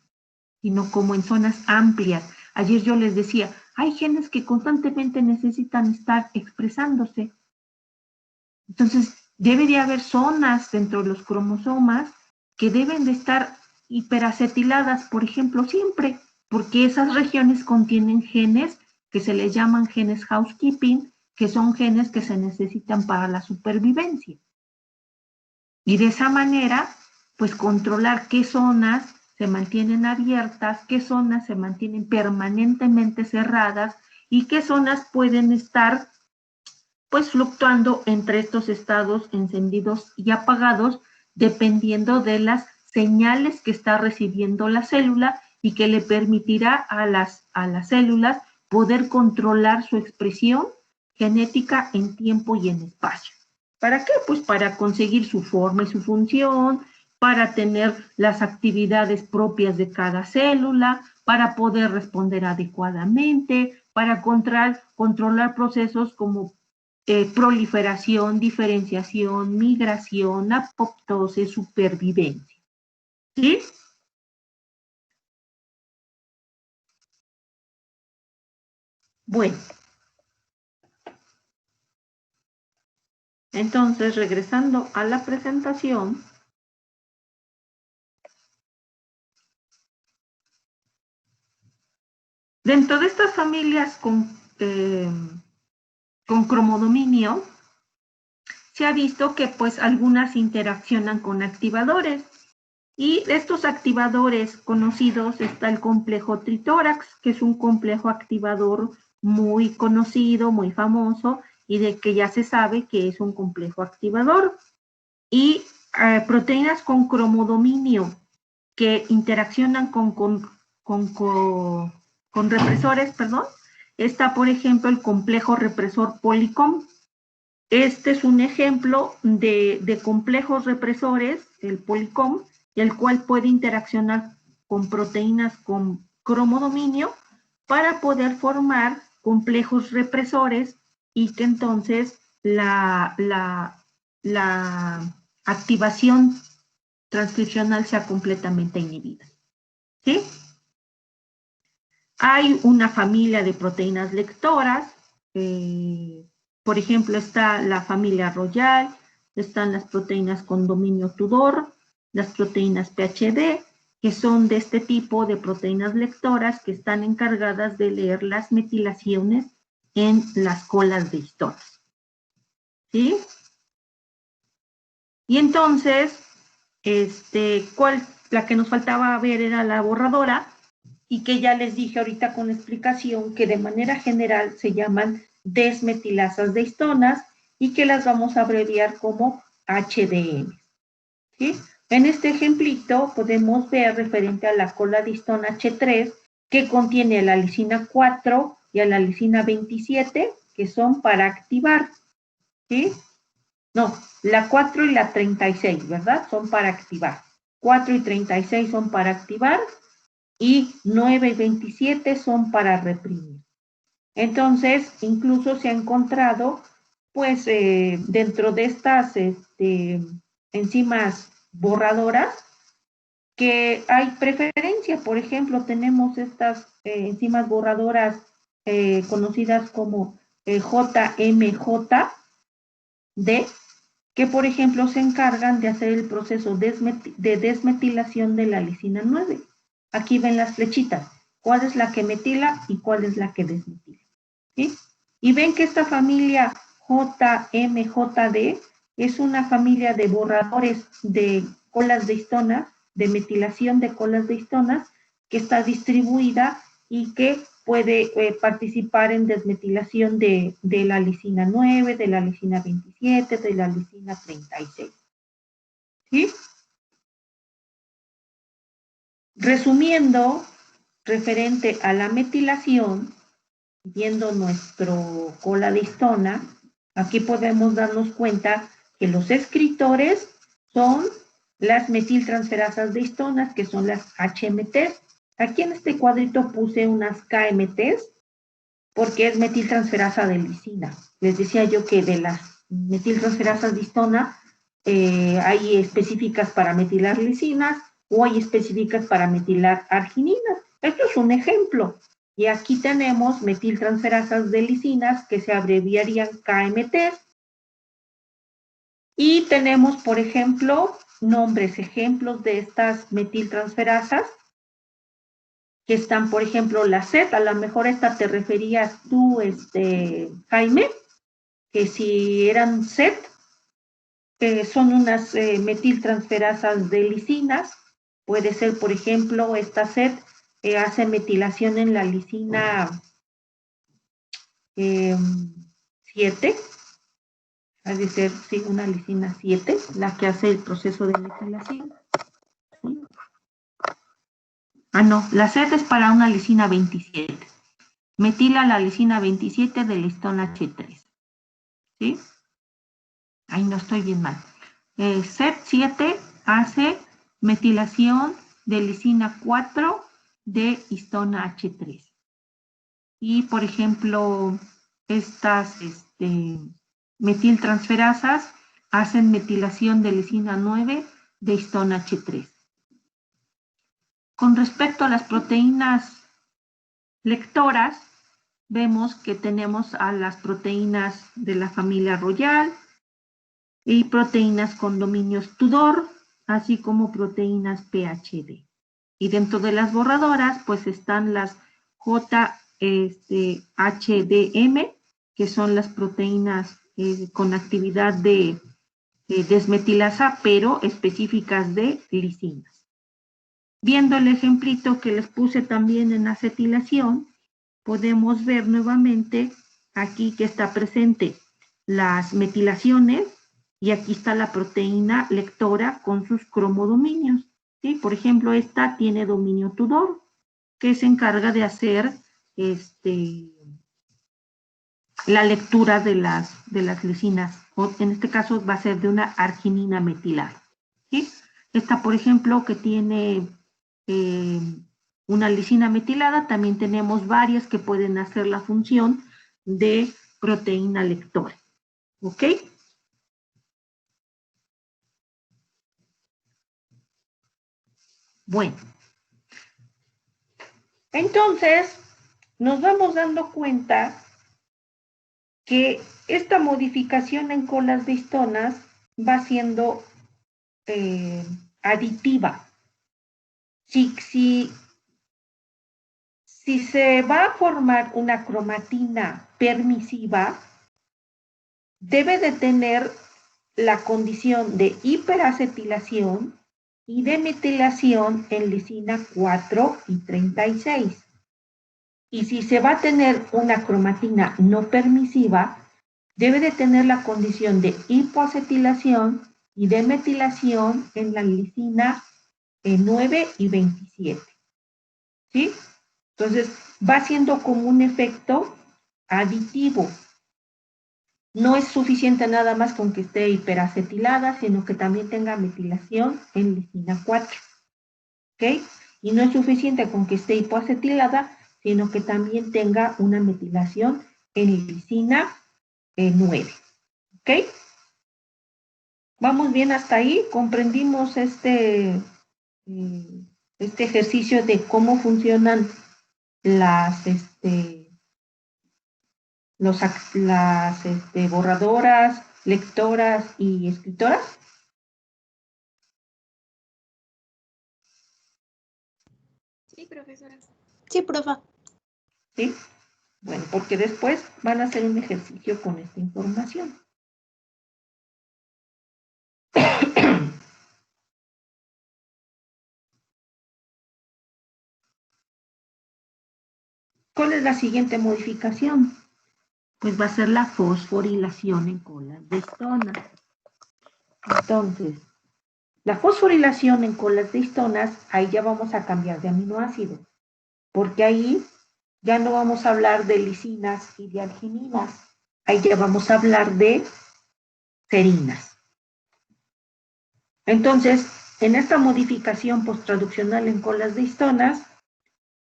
sino como en zonas amplias. Ayer yo les decía, hay genes que constantemente necesitan estar expresándose. Entonces, debe de haber zonas dentro de los cromosomas que deben de estar hiperacetiladas, por ejemplo, siempre, porque esas regiones contienen genes que se les llaman genes housekeeping, que son genes que se necesitan para la supervivencia. Y de esa manera, pues controlar qué zonas se mantienen abiertas, qué zonas se mantienen permanentemente cerradas y qué zonas pueden estar pues fluctuando entre estos estados encendidos y apagados, dependiendo de las señales que está recibiendo la célula y que le permitirá a las células poder controlar su expresión genética en tiempo y en espacio. ¿Para qué? Pues para conseguir su forma y su función, para tener las actividades propias de cada célula, para poder responder adecuadamente, para controlar procesos como proliferación, diferenciación, migración, apoptosis, supervivencia. ¿Sí? Bueno. Entonces, regresando a la presentación, dentro de estas familias con cromodominio, se ha visto que pues algunas interaccionan con activadores. Y de estos activadores conocidos está el complejo tritórax, que es un complejo activador muy conocido, muy famoso, y de que ya se sabe que es un complejo activador. Y proteínas con cromodominio que interaccionan con represores, perdón. Está, por ejemplo, el complejo represor Polycom. Este es un ejemplo de complejos represores, el Polycom, el cual puede interaccionar con proteínas con cromodominio para poder formar complejos represores y que entonces la activación transcripcional sea completamente inhibida. ¿Sí? Hay una familia de proteínas lectoras, por ejemplo, está la familia Royal, están las proteínas con dominio Tudor, las proteínas PHD, que son de este tipo de proteínas lectoras que están encargadas de leer las metilaciones en las colas de histonas. ¿Sí? Y entonces, la que nos faltaba ver era la borradora, y que ya les dije ahorita con explicación que de manera general se llaman desmetilasas de histonas y que las vamos a abreviar como HDN. ¿sí? En este ejemplito podemos ver referente a la coladistona H3 que contiene a la lisina 4 y a la lisina 27 que son para activar, ¿sí? No, la 4 y la 36, ¿verdad? Son para activar. 4 y 36 son para activar y 9 y 27 son para reprimir. Entonces, incluso se ha encontrado, pues, dentro de estas enzimas borradoras, que hay preferencia. Por ejemplo, tenemos estas enzimas borradoras conocidas como JMJD, que por ejemplo se encargan de hacer el proceso de desmetilación de la lisina 9. Aquí ven las flechitas, cuál es la que metila y cuál es la que desmetila, ¿sí? Y ven que esta familia JMJD es una familia de borradores de colas de histonas, de metilación de colas de histonas, que está distribuida y que puede participar en desmetilación de la lisina 9, de la lisina 27, de la lisina 36. ¿Sí? Resumiendo, referente a la metilación, viendo nuestro cola de histona, aquí podemos darnos cuenta que los escritores son las metiltransferasas de histonas, que son las HMTs. Aquí en este cuadrito puse unas KMTs, porque es metiltransferasa de lisina. Les decía yo que de las metiltransferasas de histona hay específicas para metilar lisinas o hay específicas para metilar argininas. Esto es un ejemplo. Y aquí tenemos metiltransferasas de lisinas que se abreviarían KMT. Y tenemos, por ejemplo, ejemplos de estas metiltransferasas que están, por ejemplo, la Z, a lo mejor esta te referías tú, Jaime, que si eran Z, son unas metiltransferasas de lisinas, puede ser, por ejemplo, esta Z hace metilación en la lisina 7, ha de ser, sí, una lisina 7, la que hace el proceso de metilación. ¿Sí? Ah, no, la Z es para una lisina 27. Metila la lisina 27 del histón H3. ¿Sí? Ahí no estoy bien mal. CEP7 hace metilación de lisina 4 de histona H3. Y, por ejemplo, estas metiltransferasas hacen metilación de lisina 9 de histona H3. Con respecto a las proteínas lectoras, vemos que tenemos a las proteínas de la familia Royal y proteínas con dominios Tudor, así como proteínas PHD. Y dentro de las borradoras, pues están las HDM, que son las proteínas con actividad de desmetilasa, pero específicas de lisinas. Viendo el ejemplito que les puse también en acetilación, podemos ver nuevamente aquí que está presente las metilaciones y aquí está la proteína lectora con sus cromodominios. ¿Sí? Por ejemplo, esta tiene dominio Tudor, que se encarga de hacer la lectura de las lisinas, o en este caso va a ser de una arginina metilada. ¿Sí? Esta, por ejemplo, que tiene una lisina metilada, también tenemos varias que pueden hacer la función de proteína lectora. ¿Ok? Bueno. Entonces, nos vamos dando cuenta que esta modificación en colas de histonas va siendo aditiva. Si se va a formar una cromatina permisiva, debe de tener la condición de hiperacetilación y de metilación en lisina 4 y 36. Y si se va a tener una cromatina no permisiva, debe de tener la condición de hipoacetilación y de metilación en la lisina 9 y 27. ¿Sí? Entonces, va siendo como un efecto aditivo. No es suficiente nada más con que esté hiperacetilada, sino que también tenga metilación en lisina 4. ¿Ok? Y no es suficiente con que esté hipoacetilada, sino que también tenga una metilación en lisina 9. ¿Ok? ¿Vamos bien hasta ahí? ¿Comprendimos este ejercicio de cómo funcionan las borradoras, lectoras y escritoras? Sí, profesora. Sí, profa. ¿Sí? Bueno, porque después van a hacer un ejercicio con esta información. ¿Cuál es la siguiente modificación? Pues va a ser la fosforilación en colas de histonas. Entonces, la fosforilación en colas de histonas, ahí ya vamos a cambiar de aminoácido, porque ahí ya no vamos a hablar de lisinas y de argininas, ahí ya vamos a hablar de serinas. Entonces, en esta modificación posttraduccional en colas de histonas,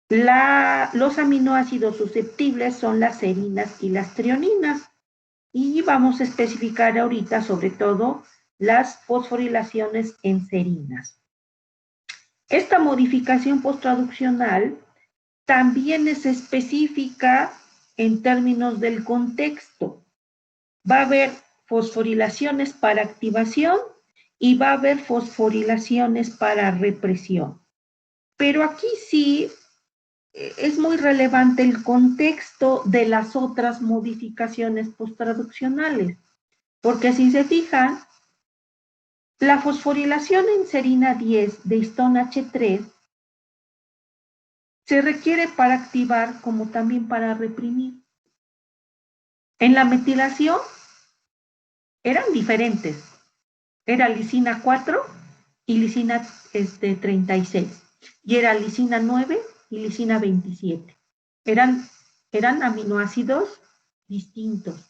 los aminoácidos susceptibles son las serinas y las trioninas, y vamos a especificar ahorita sobre todo las fosforilaciones en serinas. Esta modificación posttraduccional también es específica en términos del contexto. Va a haber fosforilaciones para activación y va a haber fosforilaciones para represión. Pero aquí sí es muy relevante el contexto de las otras modificaciones posttraduccionales, porque si se fijan, la fosforilación en serina 10 de histona H3 se requiere para activar como también para reprimir. En la metilación eran diferentes. Era lisina 4 y lisina 36. Y era lisina 9 y lisina 27. Eran aminoácidos distintos.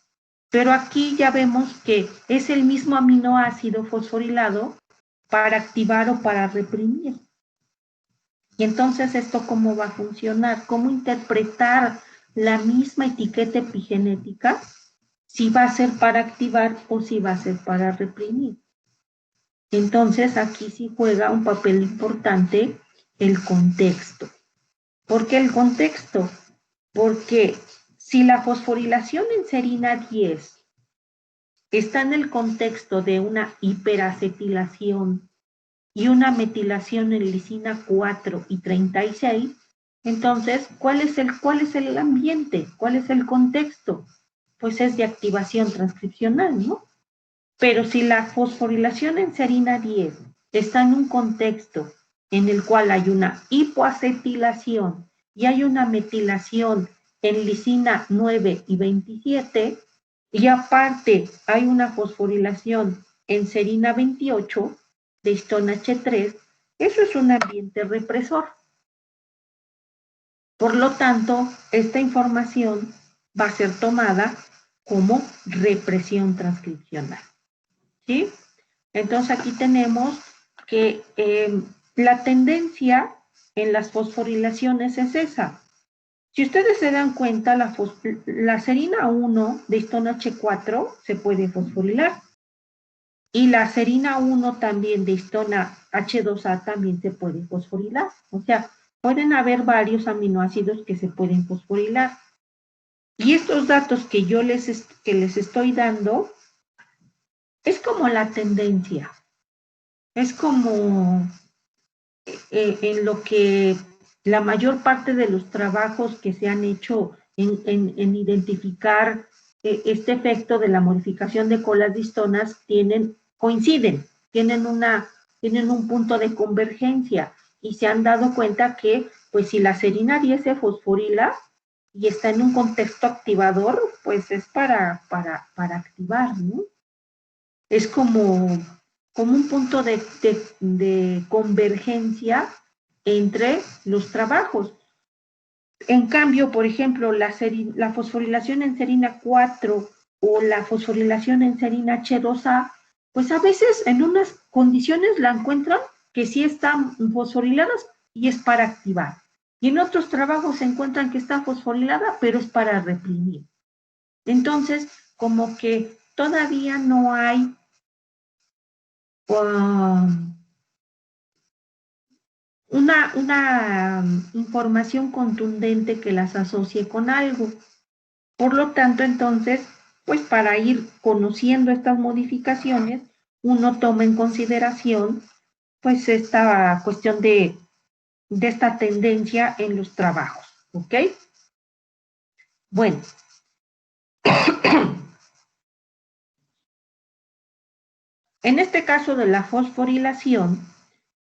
Pero aquí ya vemos que es el mismo aminoácido fosforilado para activar o para reprimir. Y entonces, ¿esto cómo va a funcionar? ¿Cómo interpretar la misma etiqueta epigenética? Si va a ser para activar o si va a ser para reprimir. Entonces, aquí sí juega un papel importante el contexto. ¿Por qué el contexto? Porque si la fosforilación en serina 10 está en el contexto de una hiperacetilación y una metilación en lisina 4 y 36, entonces, ¿cuál es el ambiente? ¿Cuál es el contexto? Pues es de activación transcripcional, ¿no? Pero si la fosforilación en serina 10 está en un contexto en el cual hay una hipoacetilación y hay una metilación en lisina 9 y 27, y aparte hay una fosforilación en serina 28 de histona H3, eso es un ambiente represor. Por lo tanto, esta información va a ser tomada como represión transcripcional. ¿Sí? Entonces aquí tenemos que la tendencia en las fosforilaciones es esa. Si ustedes se dan cuenta, la serina 1 de histona H4 se puede fosforilar. Y la serina 1 también de histona H2A también se puede fosforilar. O sea, pueden haber varios aminoácidos que se pueden fosforilar. Y estos datos que yo les estoy dando es como la tendencia. Es como en lo que la mayor parte de los trabajos que se han hecho en identificar este efecto de la modificación de colas de histonas coinciden, tienen un punto de convergencia y se han dado cuenta que, pues si la serina 10 se fosforila y está en un contexto activador, pues es para activar, ¿no? Es como como un punto de convergencia entre los trabajos. En cambio, por ejemplo, la fosforilación en serina 4 o la fosforilación en serina H2A, pues a veces en unas condiciones la encuentran que sí están fosforiladas y es para activar. Y en otros trabajos se encuentran que está fosforilada, pero es para reprimir. Entonces, como que todavía no hay una información contundente que las asocie con algo. Por lo tanto, entonces, pues para ir conociendo estas modificaciones, uno toma en consideración pues esta cuestión de esta tendencia en los trabajos, ¿ok? Bueno. En este caso de la fosforilación,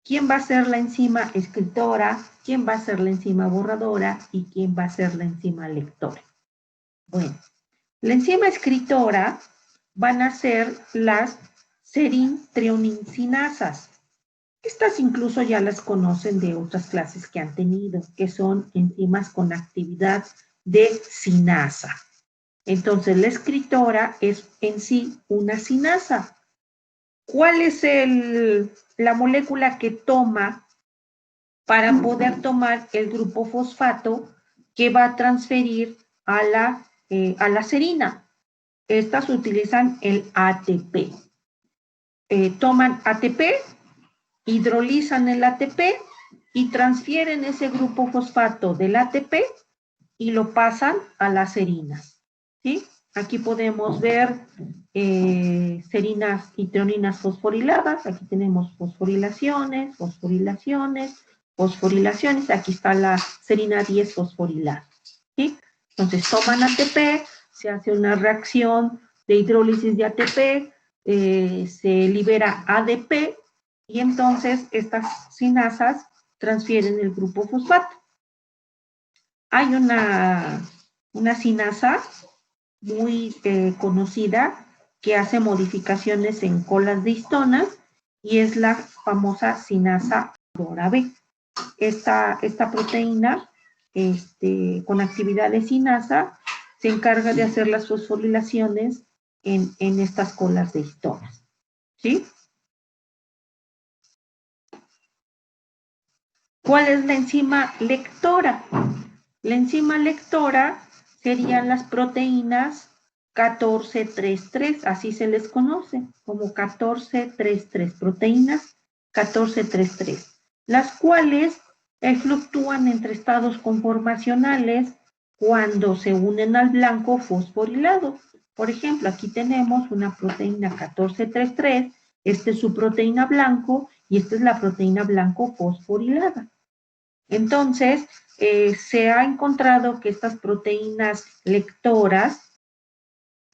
¿quién va a ser la enzima escritora? ¿Quién va a ser la enzima borradora? ¿Y quién va a ser la enzima lectora? Bueno, la enzima escritora van a ser las serin-trionincinasas. Estas incluso ya las conocen de otras clases que han tenido, que son enzimas con actividad de cinasa. Entonces, la escritora es en sí una cinasa. ¿Cuál es la molécula que toma para poder tomar el grupo fosfato que va a transferir a la serina? Estas utilizan el ATP. Toman ATP, hidrolizan el ATP y transfieren ese grupo fosfato del ATP y lo pasan a la serina. ¿Sí? Aquí podemos ver serinas y trioninas fosforiladas. Aquí tenemos fosforilaciones, fosforilaciones, fosforilaciones. Aquí está la serina 10 fosforilada. ¿Sí? Entonces toman ATP, se hace una reacción de hidrólisis de ATP, se libera ADP y entonces estas cinasas transfieren el grupo fosfato. Hay una cinasa muy conocida que hace modificaciones en colas de histonas y es la famosa cinasa Aurora B. Esta proteína con actividad de cinasa se encarga de hacer las fosforilaciones en estas colas de histonas. ¿Sí? ¿Cuál es la enzima lectora? La enzima lectora serían las proteínas 1433, así se les conoce, como 1433, proteínas 1433, las cuales fluctúan entre estados conformacionales cuando se unen al blanco fosforilado. Por ejemplo, aquí tenemos una proteína 1433, esta es su proteína blanco y esta es la proteína blanco fosforilada. Entonces, se ha encontrado que estas proteínas lectoras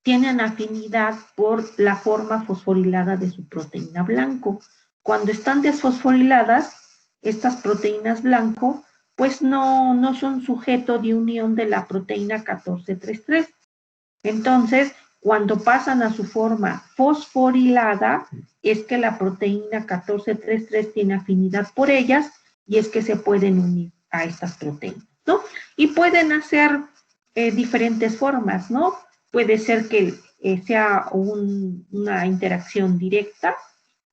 tienen afinidad por la forma fosforilada de su proteína blanco. Cuando están desfosforiladas, estas proteínas blanco, pues no son sujeto de unión de la proteína 1433. Entonces, cuando pasan a su forma fosforilada, es que la proteína 1433 tiene afinidad por ellas y es que se pueden unir a estas proteínas, ¿no? Y pueden hacer diferentes formas, ¿no? Puede ser que sea una interacción directa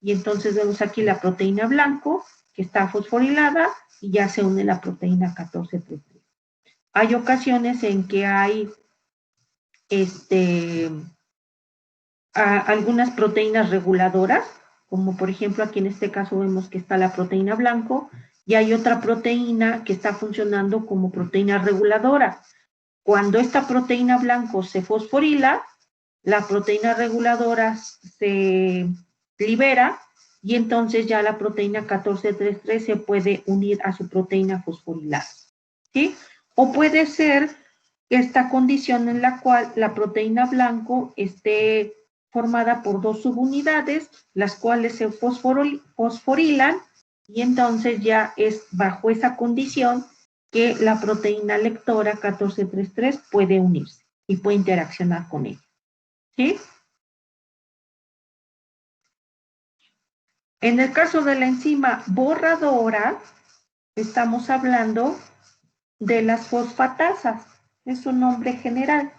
y entonces vemos aquí la proteína blanco que está fosforilada y ya se une la proteína 1433. Hay ocasiones en que hay algunas proteínas reguladoras, como por ejemplo aquí en este caso vemos que está la proteína blanco y hay otra proteína que está funcionando como proteína reguladora. Cuando esta proteína blanco se fosforila, la proteína reguladora se libera y entonces ya la proteína 1433 se puede unir a su proteína fosforilada. ¿Sí? O puede ser esta condición en la cual la proteína blanco esté formada por dos subunidades, las cuales se fosforilan y entonces ya es bajo esa condición que la proteína lectora 1433 puede unirse y puede interaccionar con ella. ¿Sí? En el caso de la enzima borradora, estamos hablando de las fosfatasas. Es un nombre general.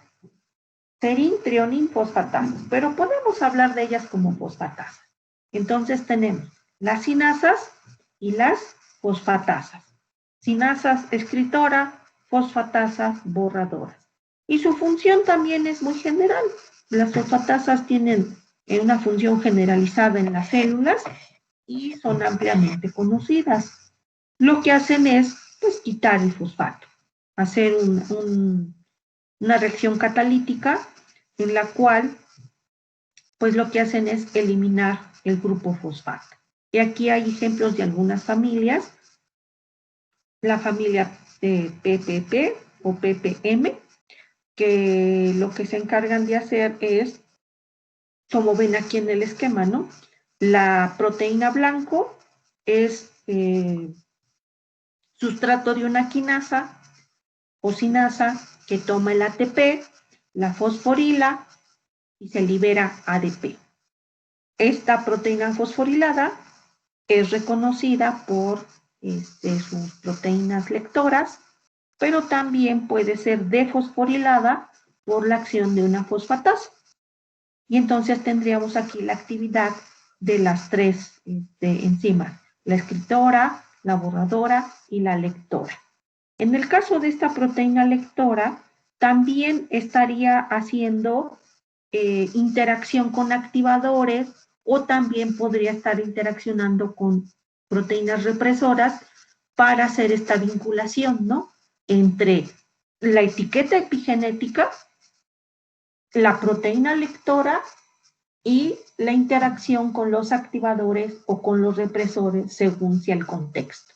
Serin, trionin, fosfatasas. Pero podemos hablar de ellas como fosfatasas. Entonces tenemos las sinasas y las fosfatasas. Sinasas escritora, fosfatasas borradoras. Y su función también es muy general. Las fosfatasas tienen una función generalizada en las células y son ampliamente conocidas. Lo que hacen es pues, quitar el fosfato, hacer una reacción catalítica en la cual pues lo que hacen es eliminar el grupo fosfato. Y aquí hay ejemplos de algunas familias, la familia PPP o PPM, que lo que se encargan de hacer es, como ven aquí en el esquema, ¿no? La proteína blanco es sustrato de una quinasa o sinasa que toma el ATP, la fosforila y se libera ADP. Esta proteína fosforilada es reconocida por sus proteínas lectoras, pero también puede ser defosforilada por la acción de una fosfatasa. Y entonces tendríamos aquí la actividad de las tres enzimas, la escritora, la borradora y la lectora. En el caso de esta proteína lectora, también estaría haciendo interacción con activadores o también podría estar interaccionando con proteínas represoras para hacer esta vinculación, ¿no? Entre la etiqueta epigenética, la proteína lectora y la interacción con los activadores o con los represores según sea el contexto.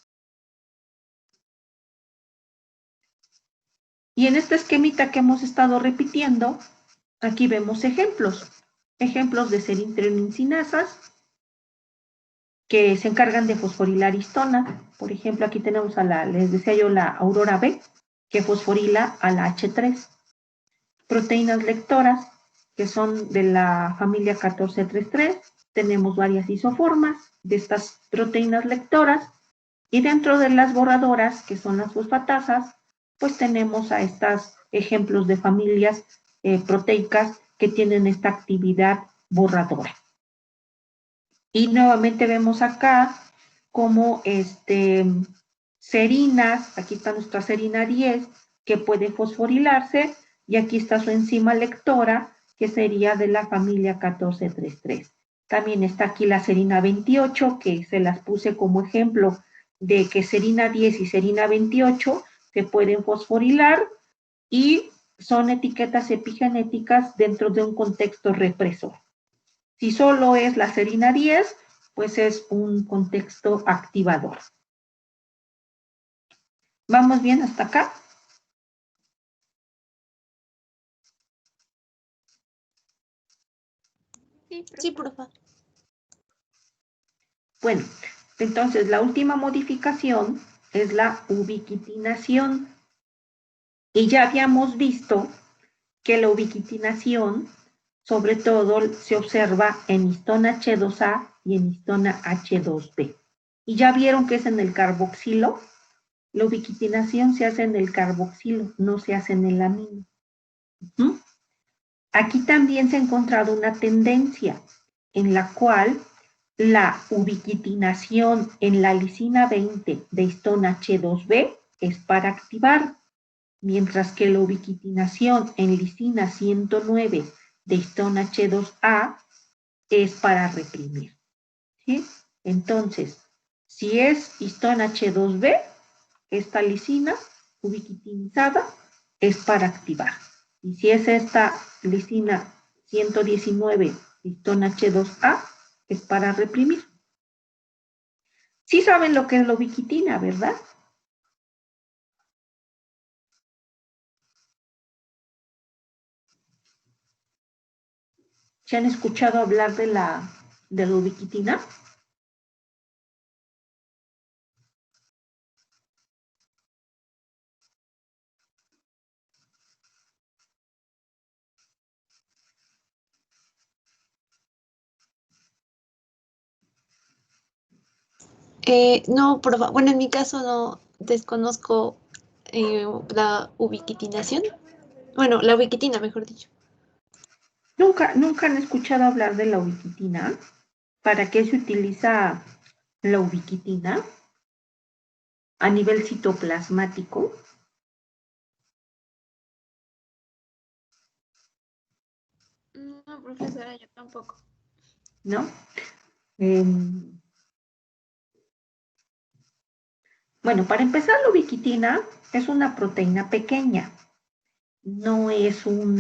Y en este esquemita que hemos estado repitiendo, aquí vemos ejemplos de serintrionincinasas que se encargan de fosforilar histona. Por ejemplo, aquí tenemos les decía yo, la Aurora B, que fosforila a la H3. Proteínas lectoras, que son de la familia 1433. Tenemos varias isoformas de estas proteínas lectoras. Y dentro de las borradoras, que son las fosfatasas, pues tenemos a estos ejemplos de familias proteicas que tienen esta actividad borradora. Y nuevamente vemos acá como serinas, aquí está nuestra serina 10, que puede fosforilarse, y aquí está su enzima lectora, que sería de la familia 1433. También está aquí la serina 28, que se las puse como ejemplo de que serina 10 y serina 28 se pueden fosforilar y son etiquetas epigenéticas dentro de un contexto represor. Si solo es la serina 10, pues es un contexto activador. ¿Vamos bien hasta acá? Sí, por favor. Bueno, entonces la última modificación es la ubiquitinación. Y ya habíamos visto que la ubiquitinación, sobre todo, se observa en histona H2A y en histona H2B. Y ya vieron que es en el carboxilo. La ubiquitinación se hace en el carboxilo, no se hace en el amino. Aquí también se ha encontrado una tendencia en la cual la ubiquitinación en la lisina 20 de histona H2B es para activar, mientras que la ubiquitinación en lisina 109 de histona H2A es para reprimir. ¿Sí? Entonces, si es histona H2B, esta lisina ubiquitinizada es para activar. Y si es esta lisina 119, histona H2A, es para reprimir. Sí saben lo que es la ubiquitina, ¿verdad? ¿Se han escuchado hablar de la ubiquitina? No, bueno, en mi caso no desconozco la ubiquitinación. Bueno, la ubiquitina, mejor dicho. ¿Nunca han escuchado hablar de la ubiquitina? ¿Para qué se utiliza la ubiquitina a nivel citoplasmático? No, profesora, yo tampoco. ¿No? Bueno, para empezar, la ubiquitina es una proteína pequeña. No es un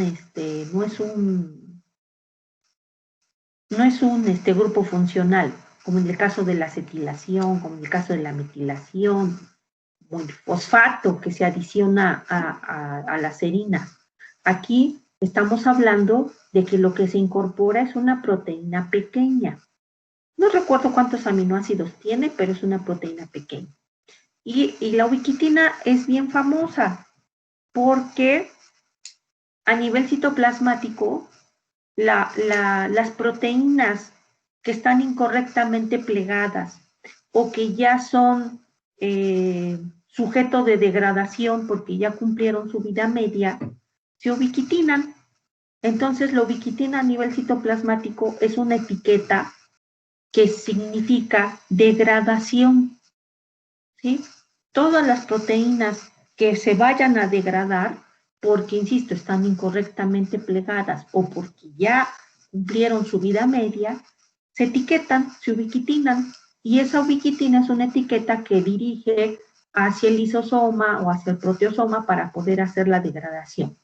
grupo funcional, como en el caso de la acetilación, como en el caso de la metilación, como el fosfato que se adiciona a la serina. Aquí estamos hablando de que lo que se incorpora es una proteína pequeña. No recuerdo cuántos aminoácidos tiene, pero es una proteína pequeña. Y la ubiquitina es bien famosa porque a nivel citoplasmático, las proteínas que están incorrectamente plegadas o que ya son sujeto de degradación porque ya cumplieron su vida media, se ubiquitinan. Entonces, la ubiquitina a nivel citoplasmático es una etiqueta que significa degradación, ¿sí? Todas las proteínas que se vayan a degradar, porque, insisto, están incorrectamente plegadas o porque ya cumplieron su vida media, se etiquetan, se ubiquitinan, y esa ubiquitina es una etiqueta que dirige hacia el lisosoma o hacia el proteosoma para poder hacer la degradación.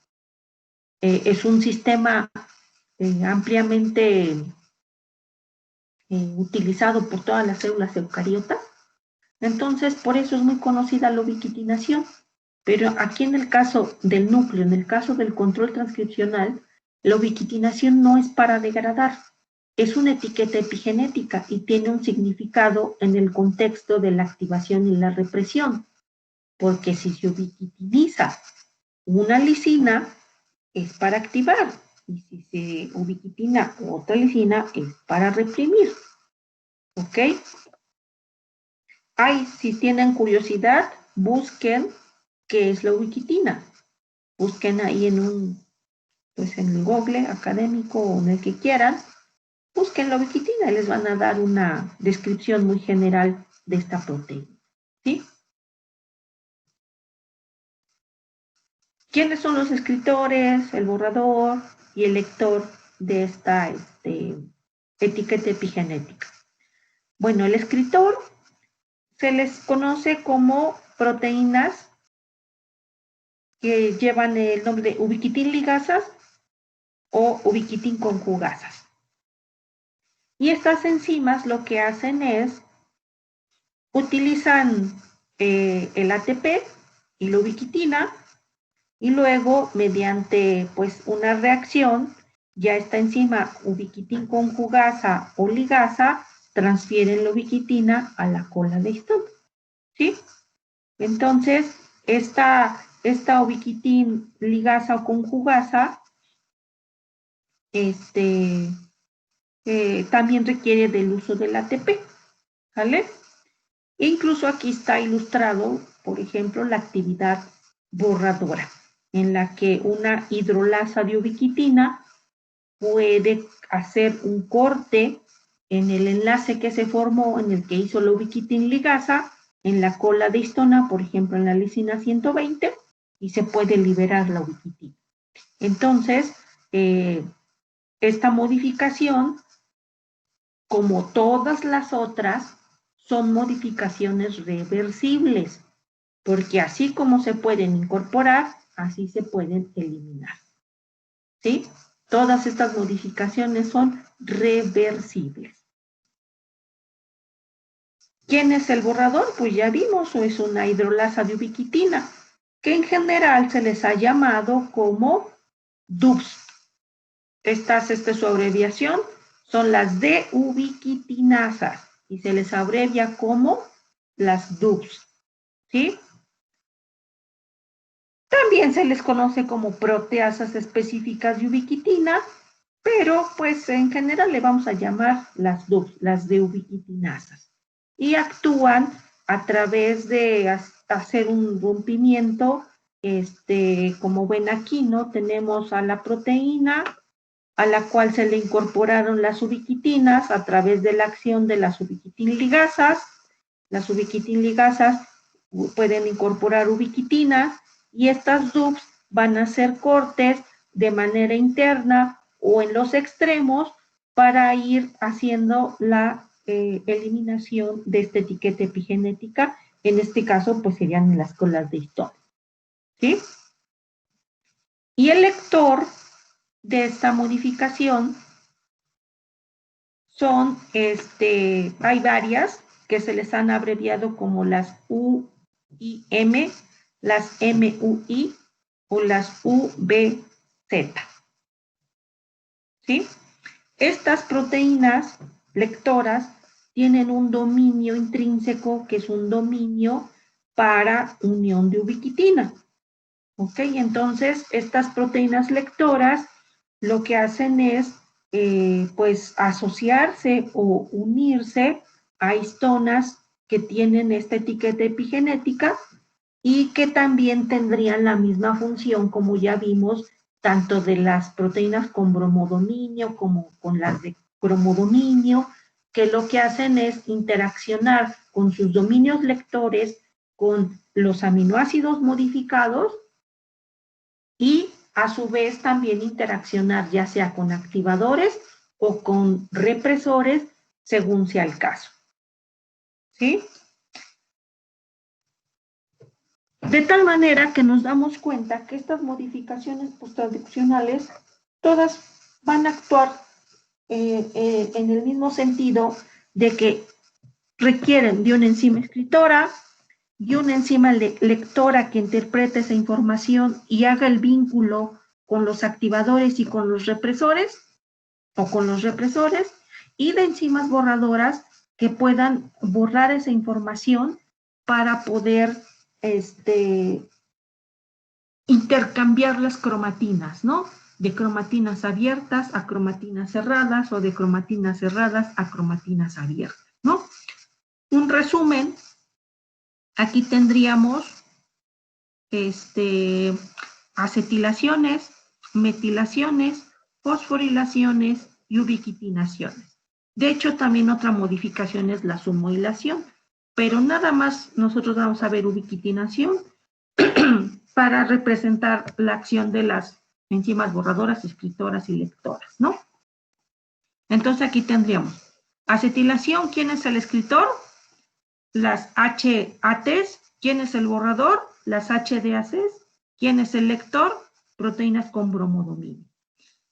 Es un sistema ampliamente utilizado por todas las células eucariotas. Entonces, por eso es muy conocida la ubiquitinación. Pero aquí en el caso del núcleo, en el caso del control transcripcional, la ubiquitinación no es para degradar, es una etiqueta epigenética y tiene un significado en el contexto de la activación y la represión, porque si se ubiquitiniza una lisina, es para activar, y si se ubiquitina otra lisina, es para reprimir. ¿Ok? Si tienen curiosidad, busquen qué es la ubiquitina. Busquen ahí en el Google académico o en el que quieran, busquen la ubiquitina y les van a dar una descripción muy general de esta proteína. ¿Sí? ¿Quiénes son los escritores, el borrador y el lector de esta etiqueta epigenética? Bueno, el escritor se les conoce como proteínas que llevan el nombre de ubiquitin ligasas o ubiquitin conjugasas. Y estas enzimas lo que hacen es, utilizan el ATP y la ubiquitina, y luego mediante pues una reacción, ya esta enzima ubiquitin conjugasa o ligasa transfieren la ubiquitina a la cola de histona. ¿Sí? Entonces, esta ubiquitin ligasa o conjugasa también requiere del uso del ATP, ¿vale? E incluso aquí está ilustrado, por ejemplo, la actividad borradora, en la que una hidrolasa de ubiquitina puede hacer un corte en el enlace que se formó, en el que hizo la ubiquitin ligasa, en la cola de histona, por ejemplo, en la lisina 120, y se puede liberar la ubiquitina. Entonces, esta modificación, como todas las otras, son modificaciones reversibles, porque así como se pueden incorporar, así se pueden eliminar. ¿Sí? Todas estas modificaciones son reversibles. ¿Quién es el borrador? Pues ya vimos, es una hidrolasa de ubiquitina, que en general se les ha llamado como DUBs. Esta es su abreviación, son las D-ubiquitinasas, y se les abrevia como las DUBs. ¿Sí? También se les conoce como proteasas específicas de ubiquitina, pero pues en general le vamos a llamar las DUBs, las D-ubiquitinasas. y actúan a través de hacer un rompimiento, como ven aquí, ¿no? Tenemos a la proteína, a la cual se le incorporaron las ubiquitinas a través de la acción de las ubiquitin-ligasas. Las ubiquitin-ligasas pueden incorporar ubiquitinas y estas DUPs van a hacer cortes de manera interna o en los extremos para ir haciendo la eliminación de esta etiqueta epigenética. En este caso, pues serían en las colas de histón. ¿Sí? Y el lector de esta modificación son, hay varias que se les han abreviado como las UIM, las MUI o las UBZ. ¿Sí? Estas proteínas lectoras tienen un dominio intrínseco que es un dominio para unión de ubiquitina. ¿Ok? Entonces, estas proteínas lectoras lo que hacen es, pues, asociarse o unirse a histonas que tienen esta etiqueta epigenética y que también tendrían la misma función, como ya vimos, tanto de las proteínas con bromodominio como con las de cromodominio, que lo que hacen es interaccionar con sus dominios lectores con los aminoácidos modificados y a su vez también interaccionar ya sea con activadores o con represores según sea el caso. ¿Sí? De tal manera que nos damos cuenta que estas modificaciones posttranscripcionales todas van a actuar en el mismo sentido de que requieren de una enzima escritora y una enzima lectora que interprete esa información y haga el vínculo con los activadores y con los represores, o con los represores, y de enzimas borradoras que puedan borrar esa información para poder intercambiar las cromatinas, ¿no? De cromatinas abiertas a cromatinas cerradas o de cromatinas cerradas a cromatinas abiertas, ¿no? Un resumen, aquí tendríamos acetilaciones, metilaciones, fosforilaciones y ubiquitinaciones. De hecho, también otra modificación es la sumohilación, pero nada más nosotros vamos a ver ubiquitinación para representar la acción de las enzimas borradoras, escritoras y lectoras, ¿no? Entonces aquí tendríamos acetilación, ¿quién es el escritor? Las HATs, ¿quién es el borrador? Las HDACs, ¿quién es el lector? Proteínas con bromodominio.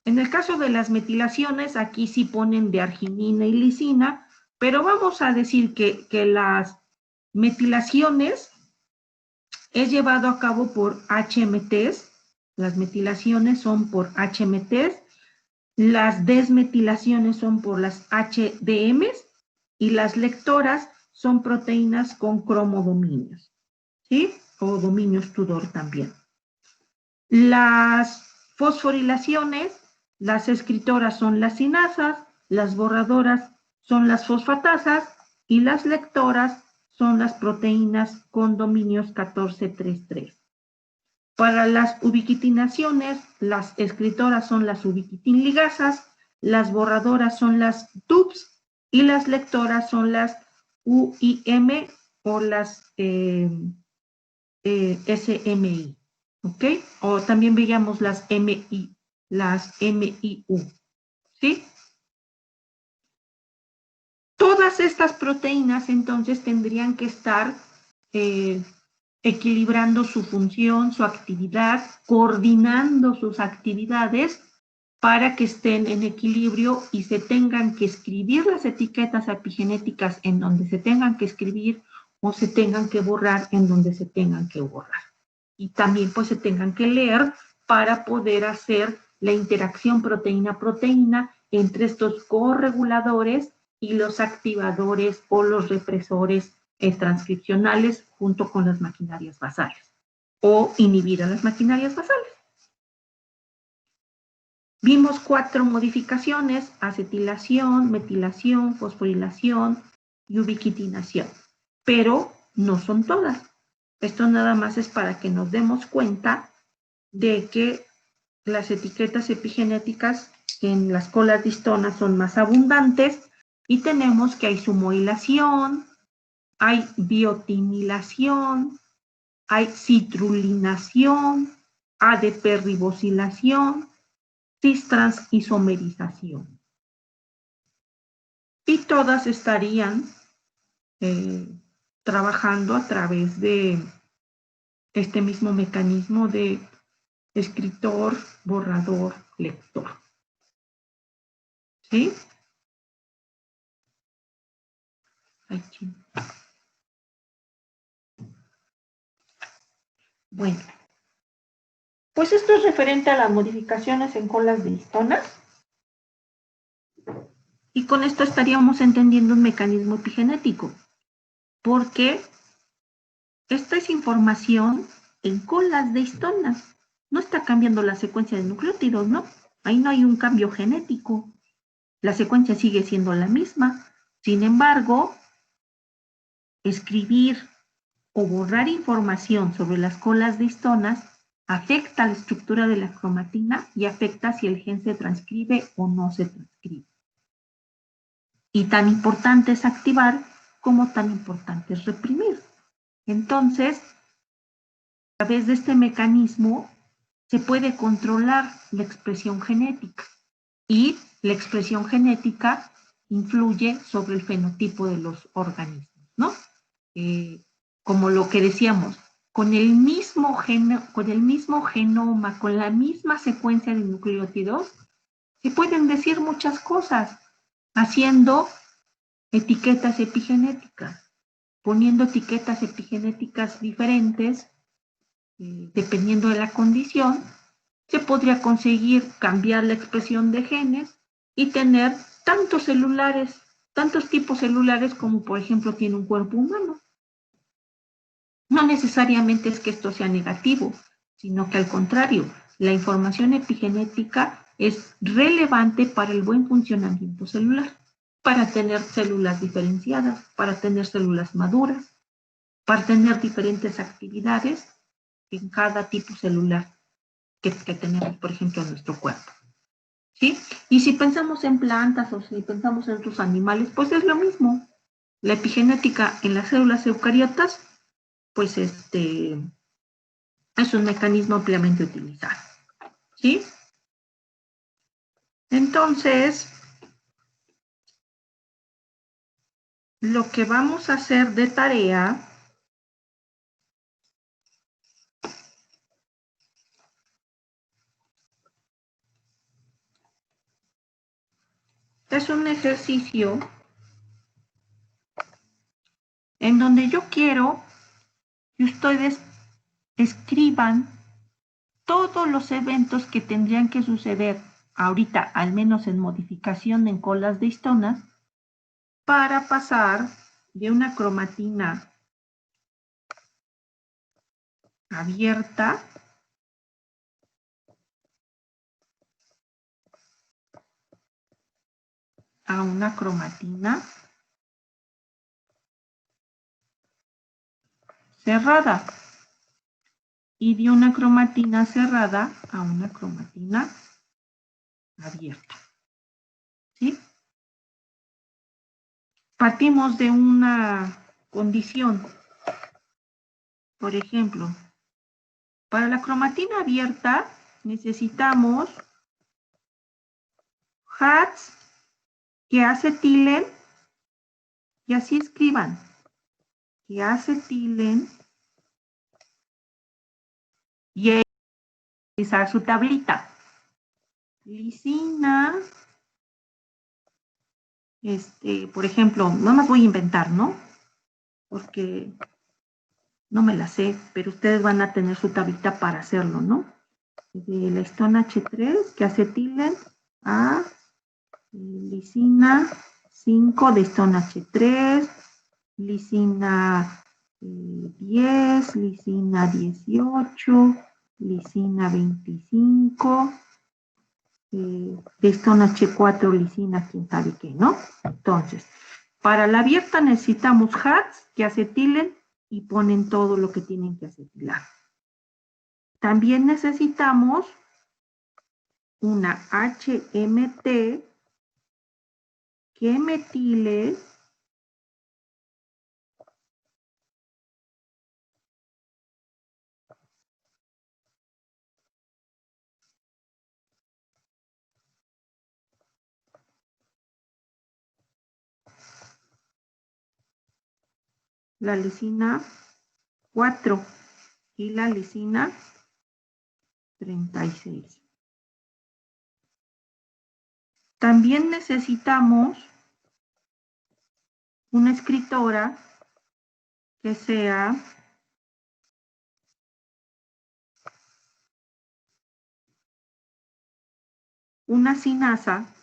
En el caso de las metilaciones, aquí sí ponen de arginina y lisina, pero vamos a decir que las metilaciones es llevado a cabo por HMTs, las metilaciones son por HMTs, las desmetilaciones son por las HDMs y las lectoras son proteínas con cromodominios, ¿sí? O dominios Tudor también. Las fosforilaciones, las escritoras son las sinasas, las borradoras son las fosfatasas y las lectoras son las proteínas con dominios 14-3-3. Para las ubiquitinaciones, las escritoras son las ubiquitin-ligasas, las borradoras son las DUPs y las lectoras son las UIM o las SMI, ¿ok? O también veíamos las MIU, ¿sí? Todas estas proteínas entonces tendrían que estar equilibrando su función, su actividad, coordinando sus actividades para que estén en equilibrio y se tengan que escribir las etiquetas epigenéticas en donde se tengan que escribir o se tengan que borrar en donde se tengan que borrar. Y también pues se tengan que leer para poder hacer la interacción proteína-proteína entre estos correguladores y los activadores o los represores transcripcionales junto con las maquinarias basales o inhibir a las maquinarias basales. Vimos 4 modificaciones: acetilación, metilación, fosforilación y ubiquitinación, pero no son todas. Esto nada más es para que nos demos cuenta de que las etiquetas epigenéticas en las colas de histonas son más abundantes y tenemos que hay sumohilación, hay biotinilación, hay citrulinación, ADP-ribosilación, cis-transisomerización. Y todas estarían trabajando a través de este mismo mecanismo de escritor, borrador, lector. ¿Sí? Aquí. Bueno, pues esto es referente a las modificaciones en colas de histonas. Y con esto estaríamos entendiendo un mecanismo epigenético, porque esta es información en colas de histonas. No está cambiando la secuencia de nucleótidos, ¿no? Ahí no hay un cambio genético. La secuencia sigue siendo la misma. Sin embargo, escribir o borrar información sobre las colas de histonas afecta la estructura de la cromatina y afecta si el gen se transcribe o no se transcribe. Y tan importante es activar como tan importante es reprimir. Entonces, a través de este mecanismo se puede controlar la expresión genética y la expresión genética influye sobre el fenotipo de los organismos, ¿no? Como lo que decíamos, con el mismo genoma, con la misma secuencia de nucleótidos, se pueden decir muchas cosas, haciendo etiquetas epigenéticas, poniendo etiquetas epigenéticas diferentes, dependiendo de la condición, se podría conseguir cambiar la expresión de genes y tener tantos celulares, tantos tipos celulares como por ejemplo tiene un cuerpo humano. No necesariamente es que esto sea negativo, sino que al contrario, la información epigenética es relevante para el buen funcionamiento celular, para tener células diferenciadas, para tener células maduras, para tener diferentes actividades en cada tipo celular que tenemos, por ejemplo, en nuestro cuerpo. ¿Sí? Y si pensamos en plantas o si pensamos en otros animales, pues es lo mismo. La epigenética en las células eucariotas, pues es un mecanismo ampliamente utilizado. ¿Sí? Entonces, lo que vamos a hacer de tarea es un ejercicio en donde yo quiero que ustedes escriban todos los eventos que tendrían que suceder ahorita, al menos en modificación en colas de histonas, para pasar de una cromatina abierta a una cromatina cerrada y de una cromatina cerrada a una cromatina abierta. ¿Sí? Partimos de una condición. Por ejemplo, para la cromatina abierta necesitamos hats que acetilen, y así escriban, que acetilen y utilizar su tablita. Lisina, por ejemplo, no más voy a inventar, ¿no? Porque no me la sé, pero ustedes van a tener su tablita para hacerlo, ¿no? De la histona H3, que acetilen a lisina 5 de histona H3, lisina 10, lisina 18, lisina 25, de histona H4, lisina quién sabe qué, ¿no? Entonces, Para la abierta necesitamos hats que acetilen y ponen todo lo que tienen que acetilar. También necesitamos una HMT que metile la lisina 4 y la lisina 36. También necesitamos una escritora que sea una cinasa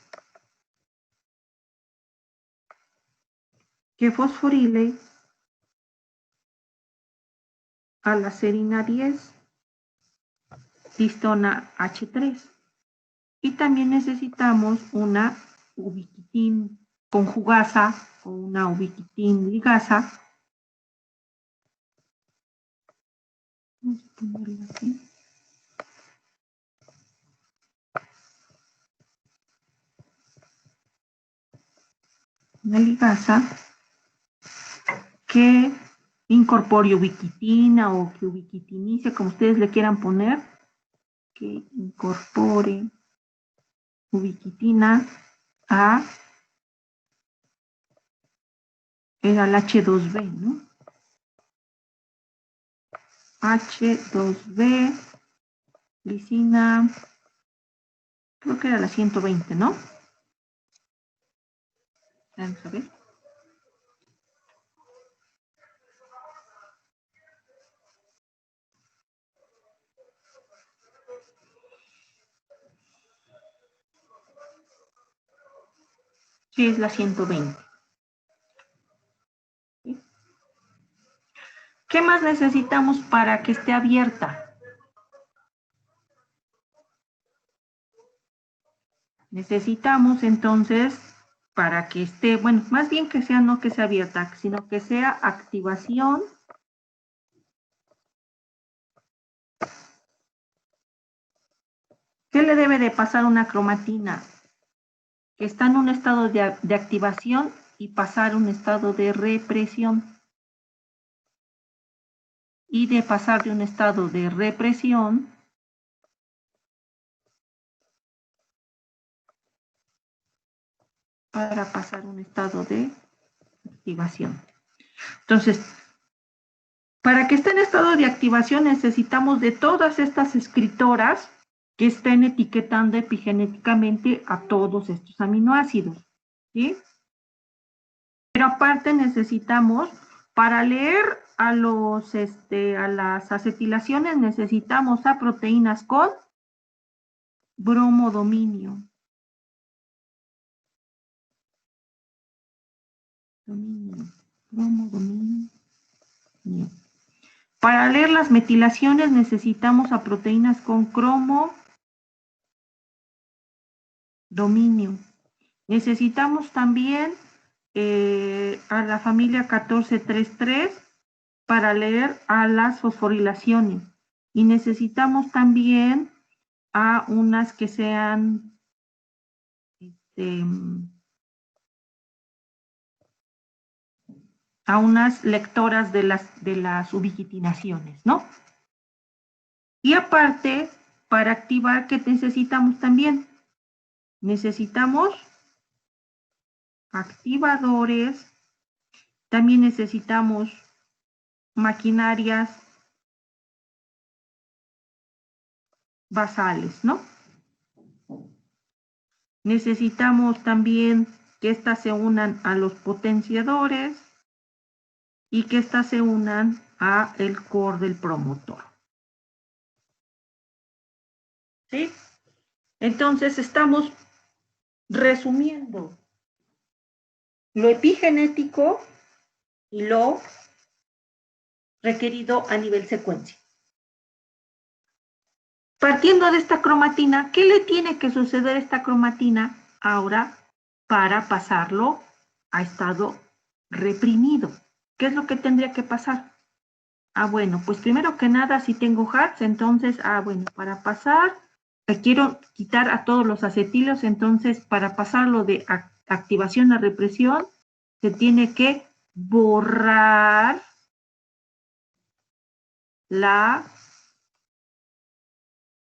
que fosforile a la serina 10, histona H3. Y también necesitamos una ubiquitin conjugasa o una ubiquitin ligasa. Vamos a ponerlo aquí. Una ligasa que incorpore ubiquitina o que ubiquitinice, como ustedes le quieran poner, que incorpore ubiquitina a, era el H2B, ¿no? H2B, lisina, creo que era la 120, ¿no? Vamos a ver. Sí, es la 120. ¿Qué más necesitamos para que esté abierta? Necesitamos entonces, para que esté, bueno, más bien que sea, no que sea abierta, sino que sea activación ¿qué le debe de pasar a una cromatina? Que está en un estado de activación y pasar a un estado de represión. Y de pasar de un estado de represión para pasar a un estado de activación. Entonces, para que esté en estado de activación necesitamos de todas estas escritoras que estén etiquetando epigenéticamente a todos estos aminoácidos, ¿sí? Pero aparte necesitamos, para leer a las acetilaciones, necesitamos a proteínas con bromodominio. Bromodominio. Para leer las metilaciones necesitamos a proteínas con cromodominio. Necesitamos también a la familia 1433 para leer a las fosforilaciones. Y necesitamos también a unas que sean a unas lectoras de las ubiquitinaciones, ¿no? Y aparte, para activar, ¿qué necesitamos también? Necesitamos activadores, también necesitamos maquinarias basales, ¿no? Necesitamos también que éstas se unan a los potenciadores y que éstas se unan a el core del promotor. ¿Sí? Entonces estamos resumiendo lo epigenético y lo requerido a nivel secuencia. Partiendo de esta cromatina, ¿qué le tiene que suceder a esta cromatina ahora para pasarlo a estado reprimido. ¿Qué es lo que tendría que pasar? Ah, bueno, pues primero que nada, si tengo HATS, entonces, bueno, para pasar, quiero quitar a todos los acetilos, entonces, para pasarlo de activación a represión, se tiene que borrar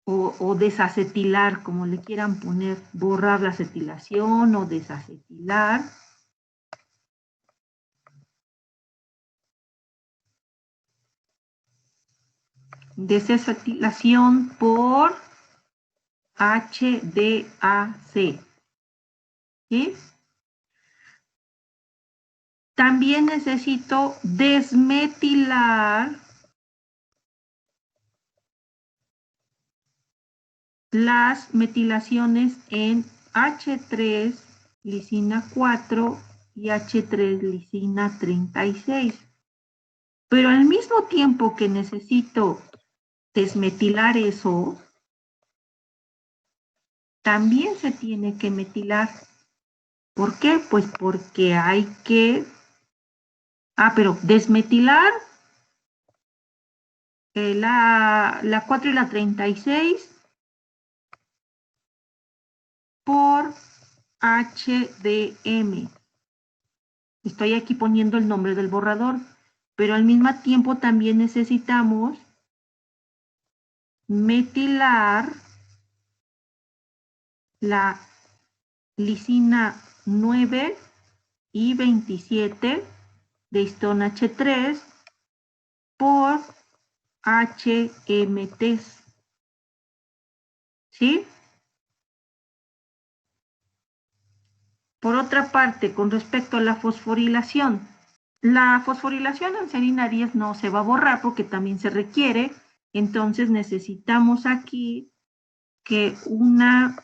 o desacetilar, como le quieran poner, borrar la acetilación o desacetilar. Desacetilación por HDAC. ¿Sí? También necesito desmetilar las metilaciones en H3 lisina 4 y H3 lisina 36. Pero al mismo tiempo que necesito desmetilar eso, también se tiene que metilar. ¿Por qué? Pues porque hay que... pero desmetilar la 4 y la 36 por HDM. Estoy aquí poniendo el nombre del borrador, pero al mismo tiempo también necesitamos metilar la lisina 9 y 27 de histona H3 por HMT. ¿Sí? Por otra parte, con respecto a la fosforilación en serina 10 no se va a borrar porque también se requiere, entonces necesitamos aquí que una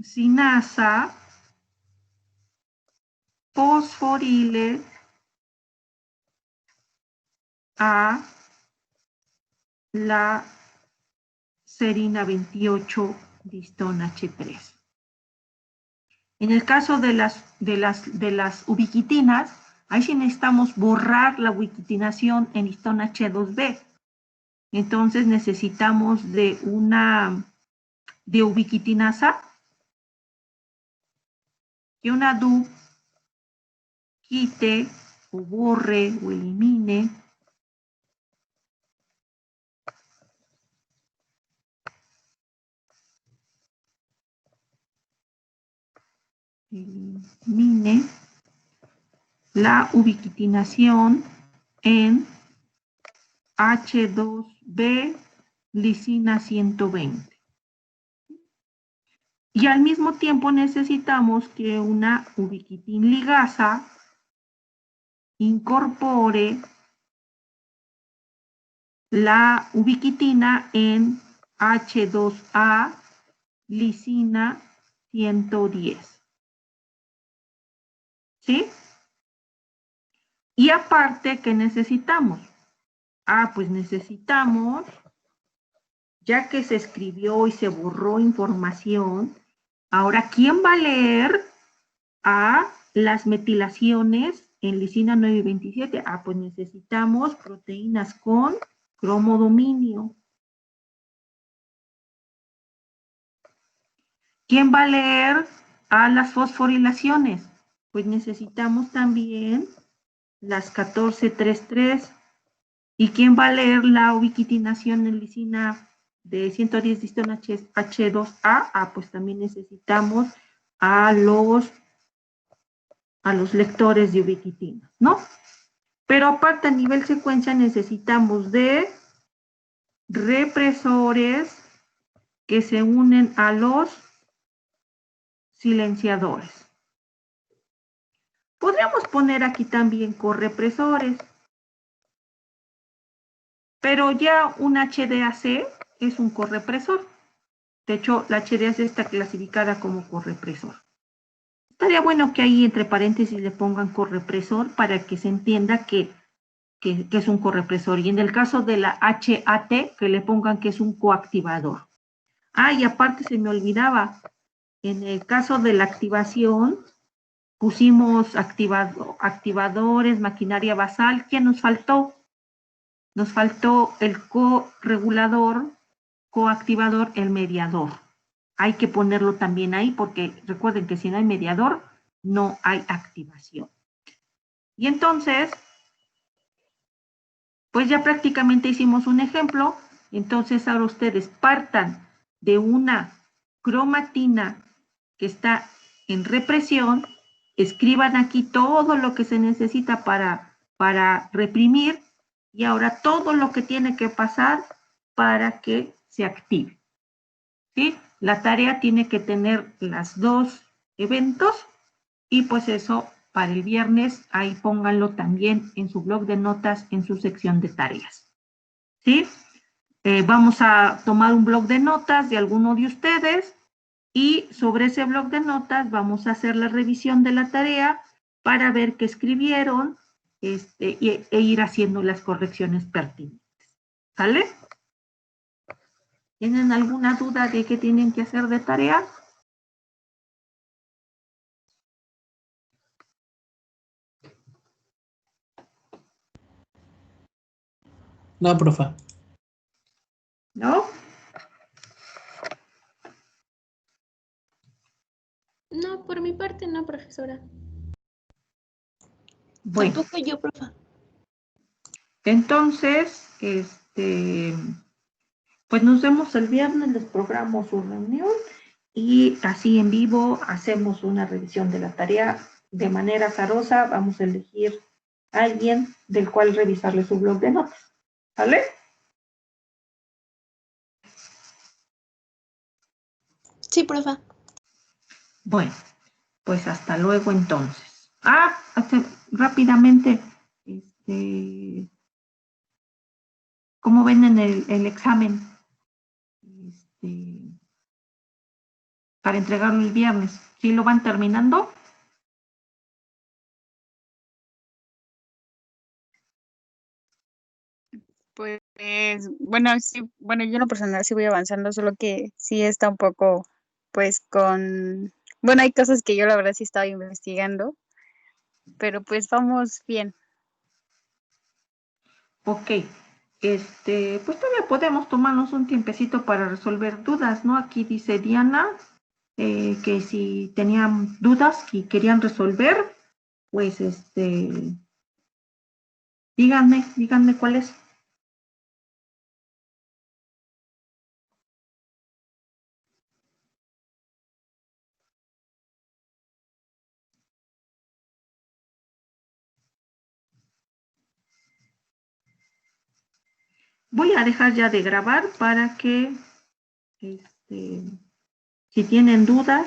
sinasa fosforile a la serina 28 de histona H3. En el caso de las ubiquitinas, ahí sí necesitamos borrar la ubiquitinación en histona H2B. Entonces necesitamos de ubiquitinasa que una DUB quite o borre o elimine la ubiquitinación en H2B lisina 120. Y al mismo tiempo necesitamos que una ubiquitin ligasa incorpore la ubiquitina en H2A lisina 110. ¿Sí? Y aparte, ¿qué necesitamos? Pues necesitamos, ya que se escribió y se borró información, ahora, ¿quién va a leer a las metilaciones en lisina 9 y 27? Pues necesitamos proteínas con cromodominio. ¿Quién va a leer a las fosforilaciones? Pues necesitamos también las 1433. ¿Y quién va a leer la ubiquitinación en lisina de 110 de histona H2A? Pues también necesitamos a los lectores de ubiquitina, ¿no? Pero aparte, a nivel secuencia, necesitamos de represores que se unen a los silenciadores. Podríamos poner aquí también correpresores, pero ya un HDAC es un correpresor. De hecho, la HDAC está clasificada como correpresor. Estaría bueno que ahí entre paréntesis le pongan correpresor para que se entienda que es un correpresor. Y en el caso de la HAT, que le pongan que es un coactivador. Y aparte se me olvidaba, en el caso de la activación, pusimos activadores, maquinaria basal. ¿Qué nos faltó? Nos faltó el corregulador, coactivador, el mediador. Hay que ponerlo también ahí porque recuerden que si no hay mediador, no hay activación. Y entonces, pues ya prácticamente hicimos un ejemplo. Entonces ahora ustedes partan de una cromatina que está en represión, escriban aquí todo lo que se necesita para reprimir y ahora todo lo que tiene que pasar para que se active. ¿Sí? La tarea tiene que tener las dos eventos y pues eso para el viernes, ahí pónganlo también en su blog de notas, en su sección de tareas. ¿Sí? Vamos a tomar un blog de notas de alguno de ustedes y sobre ese blog de notas vamos a hacer la revisión de la tarea para ver qué escribieron e ir haciendo las correcciones pertinentes. ¿Sale? ¿Tienen alguna duda de qué tienen que hacer de tarea? No, profa. ¿No? No, por mi parte no, profesora. Bueno, Tampoco yo, profa. entonces, pues nos vemos el viernes, les programo su reunión y así en vivo hacemos una revisión de la tarea de manera azarosa. Vamos a elegir a alguien del cual revisarle su blog de notas. ¿Vale? Sí, profa. Bueno, pues hasta luego entonces. Rápidamente, ¿cómo ven en el examen? Para entregarlo el viernes. ¿Sí lo van terminando? Pues, bueno, sí, bueno, yo en lo personal sí voy avanzando, solo que sí está un poco, pues, bueno, hay cosas que yo la verdad sí estaba investigando, pero pues vamos bien. Ok. Pues todavía podemos tomarnos un tiempecito para resolver dudas, ¿no? Aquí dice Diana que si tenían dudas y querían resolver, pues díganme cuál es. Voy a dejar ya de grabar para que, si tienen dudas,